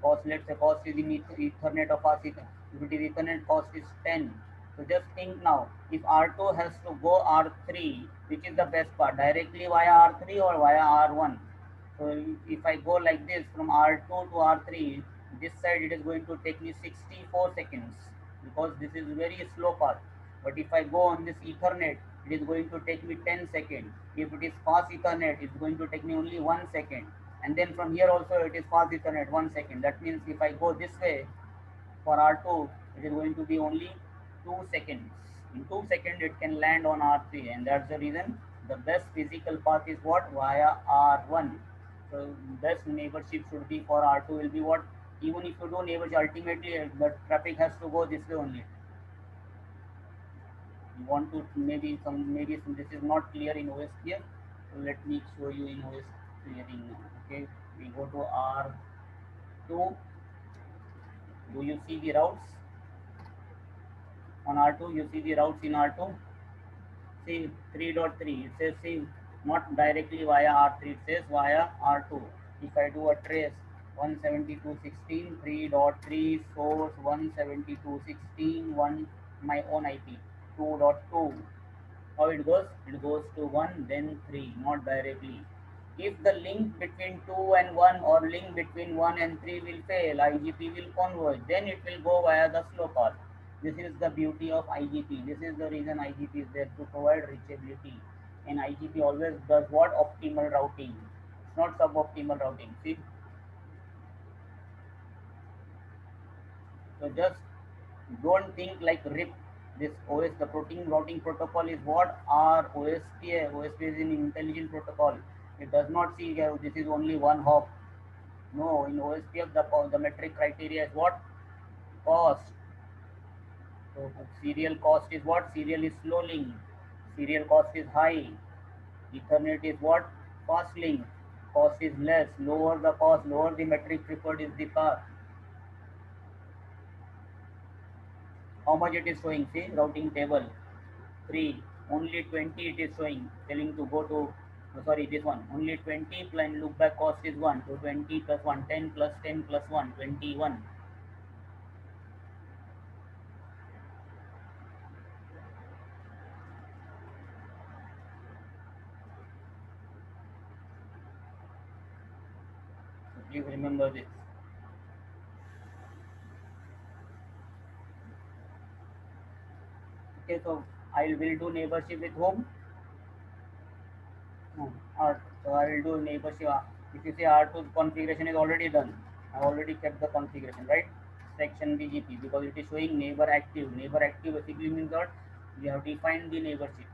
Cost, let's say cost is in Ethernet of us, if it is Ethernet, cost is 10. So just think now, if R2 has to go R3, which is the best part, directly via R3 or via R1? So if I go like this from R2 to R3, this side it is going to take me 64 seconds because this is very slow path. But if I go on this Ethernet, it is going to take me 10 seconds. If it is fast Ethernet, it's going to take me only 1 second. And then from here also it is fast Ethernet 1 second. That means if I go this way for R2, it is going to be only 2 seconds. In 2 seconds it can land on R3, and that's the reason the best physical path is what? Via R1. So best neighborship should be for R2 will be what? Even if you do neighborship, ultimately the traffic has to go this way only. You want to maybe some this is not clear in OSPF. So let me show you in OS clearing now. Okay, we go to R2. Do you see the routes on R2? You see the routes in R2. See 3.3. It says see not directly via R3. It says via R2. If I do a trace 172.16 3.3 source 172.16 my own IP 2.2. How it goes? It goes to 1 then 3, not directly. If the link between 2 and 1 or link between 1 and 3 will fail, IGP will converge, then it will go via the slow path. This is the beauty of IGP. This is the reason IGP is there, to provide reachability. And IGP always does what? Optimal routing. It's not suboptimal routing. See? So just don't think like RIP. This OS, the routing protocol is what? Our OSPF. OSPF is an intelligent protocol. It does not see this is only one hop. No, in OSPF the metric criteria is what? Cost. So serial cost is what? Serial is slow link. Serial cost is high. Ethernet is what? Fast link. Cost is less. Lower the cost, lower the metric preferred is the path. How much it is showing? See, routing table 3, only 20 it is showing, telling to go to, sorry, this one only 20 plus look back cost is 1, so 20 plus 1, 10 plus 10 plus 1, 21. So please remember this. Okay, so I will do neighborship with whom? So I will do neighborship. If you see R2 configuration is already done, I already kept the configuration, right? Section BGP, because it is showing neighbor active. Neighbor active basically means that you have defined the neighborship.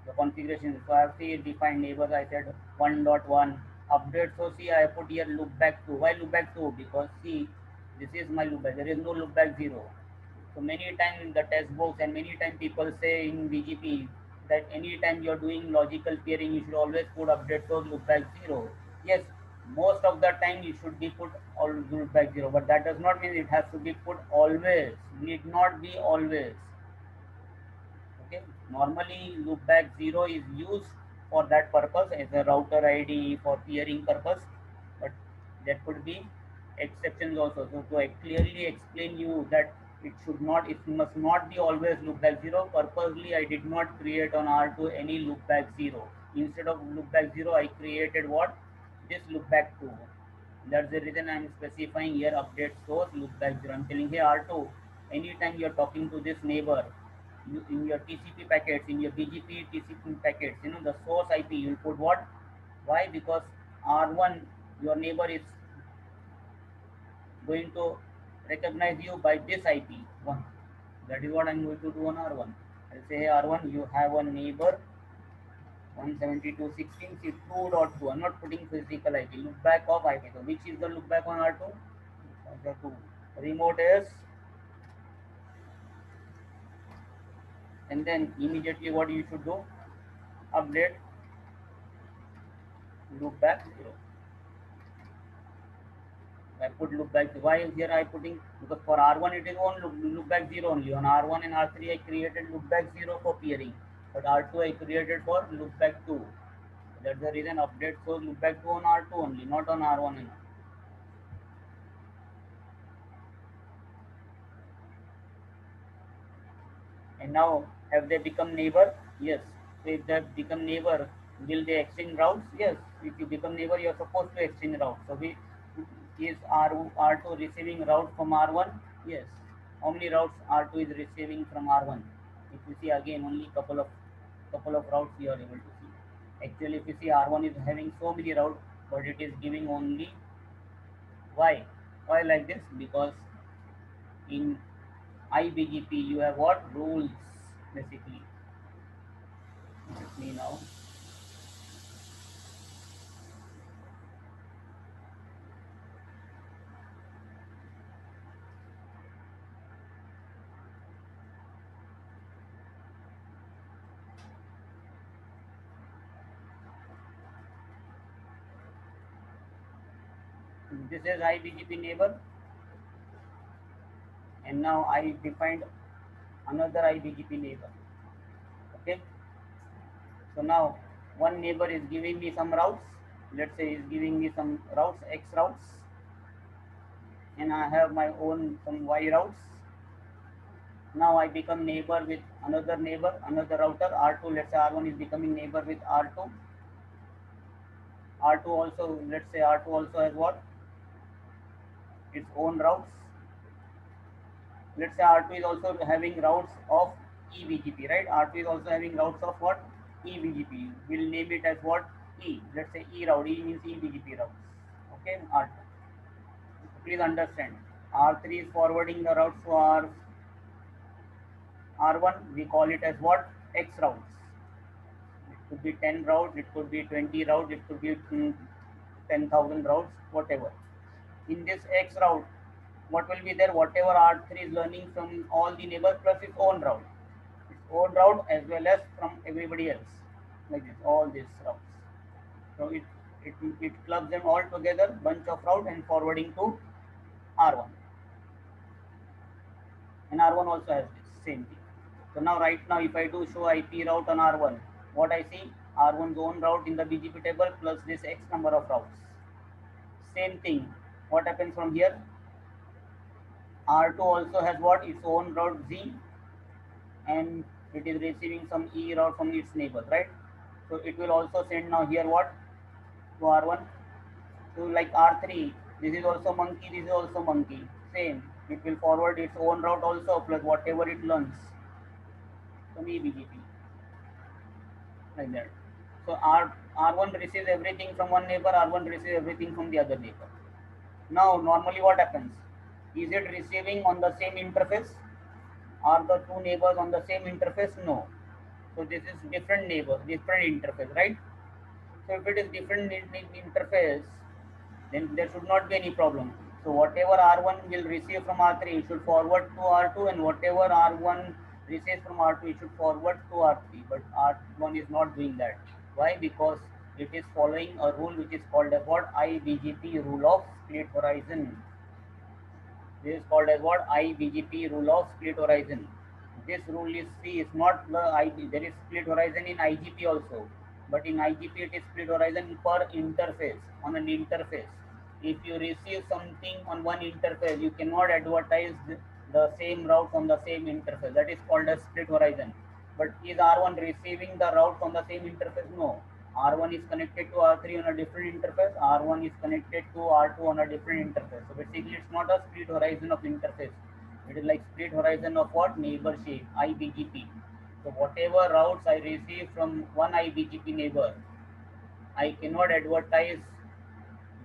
The configuration. So I have defined neighbors. I said 1.1 update. So see, I put here loopback 2. Why loopback 2? Because see, this is my loopback. There is no loopback 0. So many times in the test books and many times people say in BGP that anytime you are doing logical peering, you should always put update source loopback 0. Yes, most of the time you should be put all loopback 0, but that does not mean it has to be put always. Need not be always. Okay, normally loopback 0 is used for that purpose as a router ID for peering purpose, but that could be exceptions also. So to clearly explain you that it must not be always loop back 0. Purposely, I did not create on R2 any loop back 0. Instead of loop back 0, I created what? This loop back 2. That's the reason I'm specifying here update source loop back 0. I'm telling here R2, anytime you're talking to this neighbor, in your TCP packets, in your BGP TCP packets, the source IP, you'll put what? Why? Because R1, your neighbor is going to recognize you by this IP 1. That is what I'm going to do on R1. I'll say, hey, R1, you have a neighbor 172.16.2.2. I'm not putting physical IP, look back of IP. So which is the look back on R2? The 2. Remote is, and then immediately what you should do? Update loop back 0. I put loop back. Why here I putting? Because for R1 it is on loop back 0 only. On R1 and R3 I created loop back 0 for peering, but R2 I created for loop back 2. That's the reason update shows loop back 2 on R2 only, not on R1. And now have they become neighbor? Yes. So if they become neighbor, will they exchange routes? Yes. If you become neighbor, you are supposed to exchange routes. So is R2 receiving route from R1? Yes. How many routes R2 is receiving from R1? If you see again, only couple of routes you are able to see. Actually, if you see R1 is having so many routes, but it is giving only. Why? Why like this? Because in IBGP you have what? Rules basically. Let me now. This is IBGP neighbor, and now I defined another IBGP neighbor. Okay. So now one neighbor is giving me some routes. Let's say is giving me some routes, X routes, and I have my own some Y routes. Now I become neighbor with another neighbor, another router R2. Let's say R1 is becoming neighbor with R2. R2 also, let's say R2 also has what? Its own routes. Let's say R2 is also having routes of eBGP, right? R2 is also having routes of what? eBGP. We'll name it as what? E. Let's say E route. E means eBGP routes. Okay, R2. Please understand. R3 is forwarding the routes to R1. We call it as what? X routes. It could be 10 routes, it could be 20 routes, it could be 10,000 routes, whatever. In this X route, what will be there? Whatever R3 is learning from all the neighbors plus its own route. Its own route as well as from everybody else. Like this, all these routes. So it clubs them all together, bunch of route and forwarding to R1. And R1 also has this same thing. So now right now if I do show IP route on R1, what I see? R1's own route in the BGP table plus this X number of routes. Same thing. What happens from here? R2 also has what? Its own route Z, and it is receiving some E route from its neighbor, right? So it will also send now here what? To R1. So like R3, this is also monkey, this is also monkey. Same. It will forward its own route also plus whatever it learns from eBGP. Like that. So R1 receives everything from one neighbor, R1 receives everything from the other neighbor. Now normally what happens? Is it receiving on the same interface? Are the two neighbors on the same interface? No. So this is different neighbor, different interface, right? So if it is different interface, then there should not be any problem. So whatever R1 will receive from R3, it should forward to R2, and whatever R1 receives from R2, it should forward to R3. But R1 is not doing that. Why? Because it is following a rule which is called as what? IBGP rule of split horizon. This is called as what? IBGP rule of split horizon. This rule is not the IP. There is split horizon in IGP also, but in IGP it is split horizon per interface, on an interface. If you receive something on one interface, you cannot advertise the same route from the same interface. That is called a split horizon. But is R1 receiving the route from the same interface? No. R1 is connected to R3 on a different interface. R1 is connected to R2 on a different interface. So basically, it's not a split horizon of interface. It is like split horizon of what? Neighborship, IBGP. So whatever routes I receive from one IBGP neighbor, I cannot advertise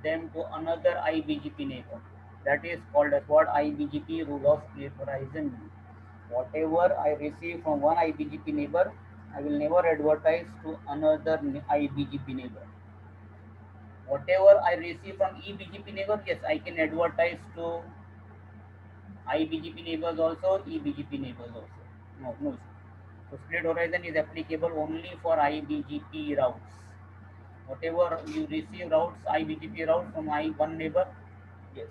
them to another IBGP neighbor. That is called as what? IBGP rule of split horizon. Whatever I receive from one IBGP neighbor, I will never advertise to another IBGP neighbor. Whatever I receive from eBGP neighbor, yes, I can advertise to IBGP neighbors also, eBGP neighbors also. No, no. So split horizon is applicable only for IBGP routes. Whatever you receive routes, IBGP routes from one neighbor, yes.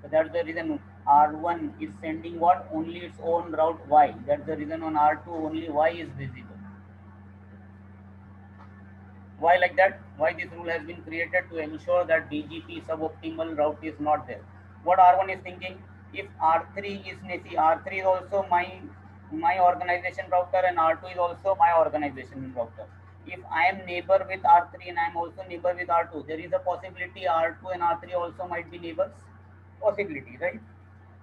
So that's the reason R1 is sending what? Only its own route Y. That's the reason on R2 only Y is visible. Why like that? Why this rule has been created? To ensure that BGP suboptimal route is not there. What R1 is thinking, if R3 is NESI, R3 is also my organization router and R2 is also my organization router. If I am neighbor with R3 and I am also neighbor with R2, there is a possibility R2 and R3 also might be neighbors. Possibility, right?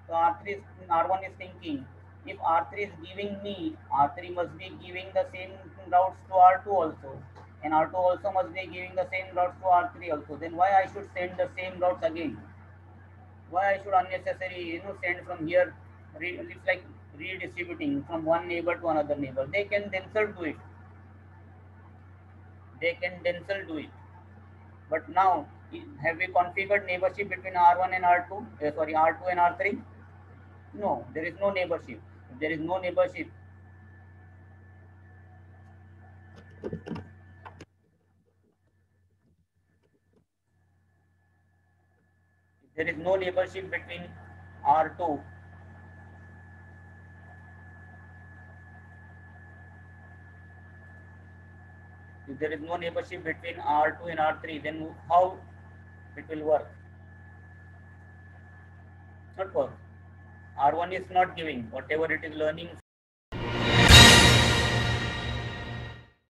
So R1 is thinking, if R3 is giving me, R3 must be giving the same routes to R2 also, and R2 also must be giving the same routes to R3 also. Then why I should send the same routes again? Why I should unnecessarily send from here? It's like redistributing from one neighbor to another neighbor. They can themselves do it. They can themselves do it. But now, have we configured neighborship between R1 and R2? Sorry, R2 and R3? No, there is no neighborship. If there is no neighborship, if there is no neighborship between R2, if there is no neighborship between R2 and R3, then how it will work? Not work. R1 is not giving whatever it is learning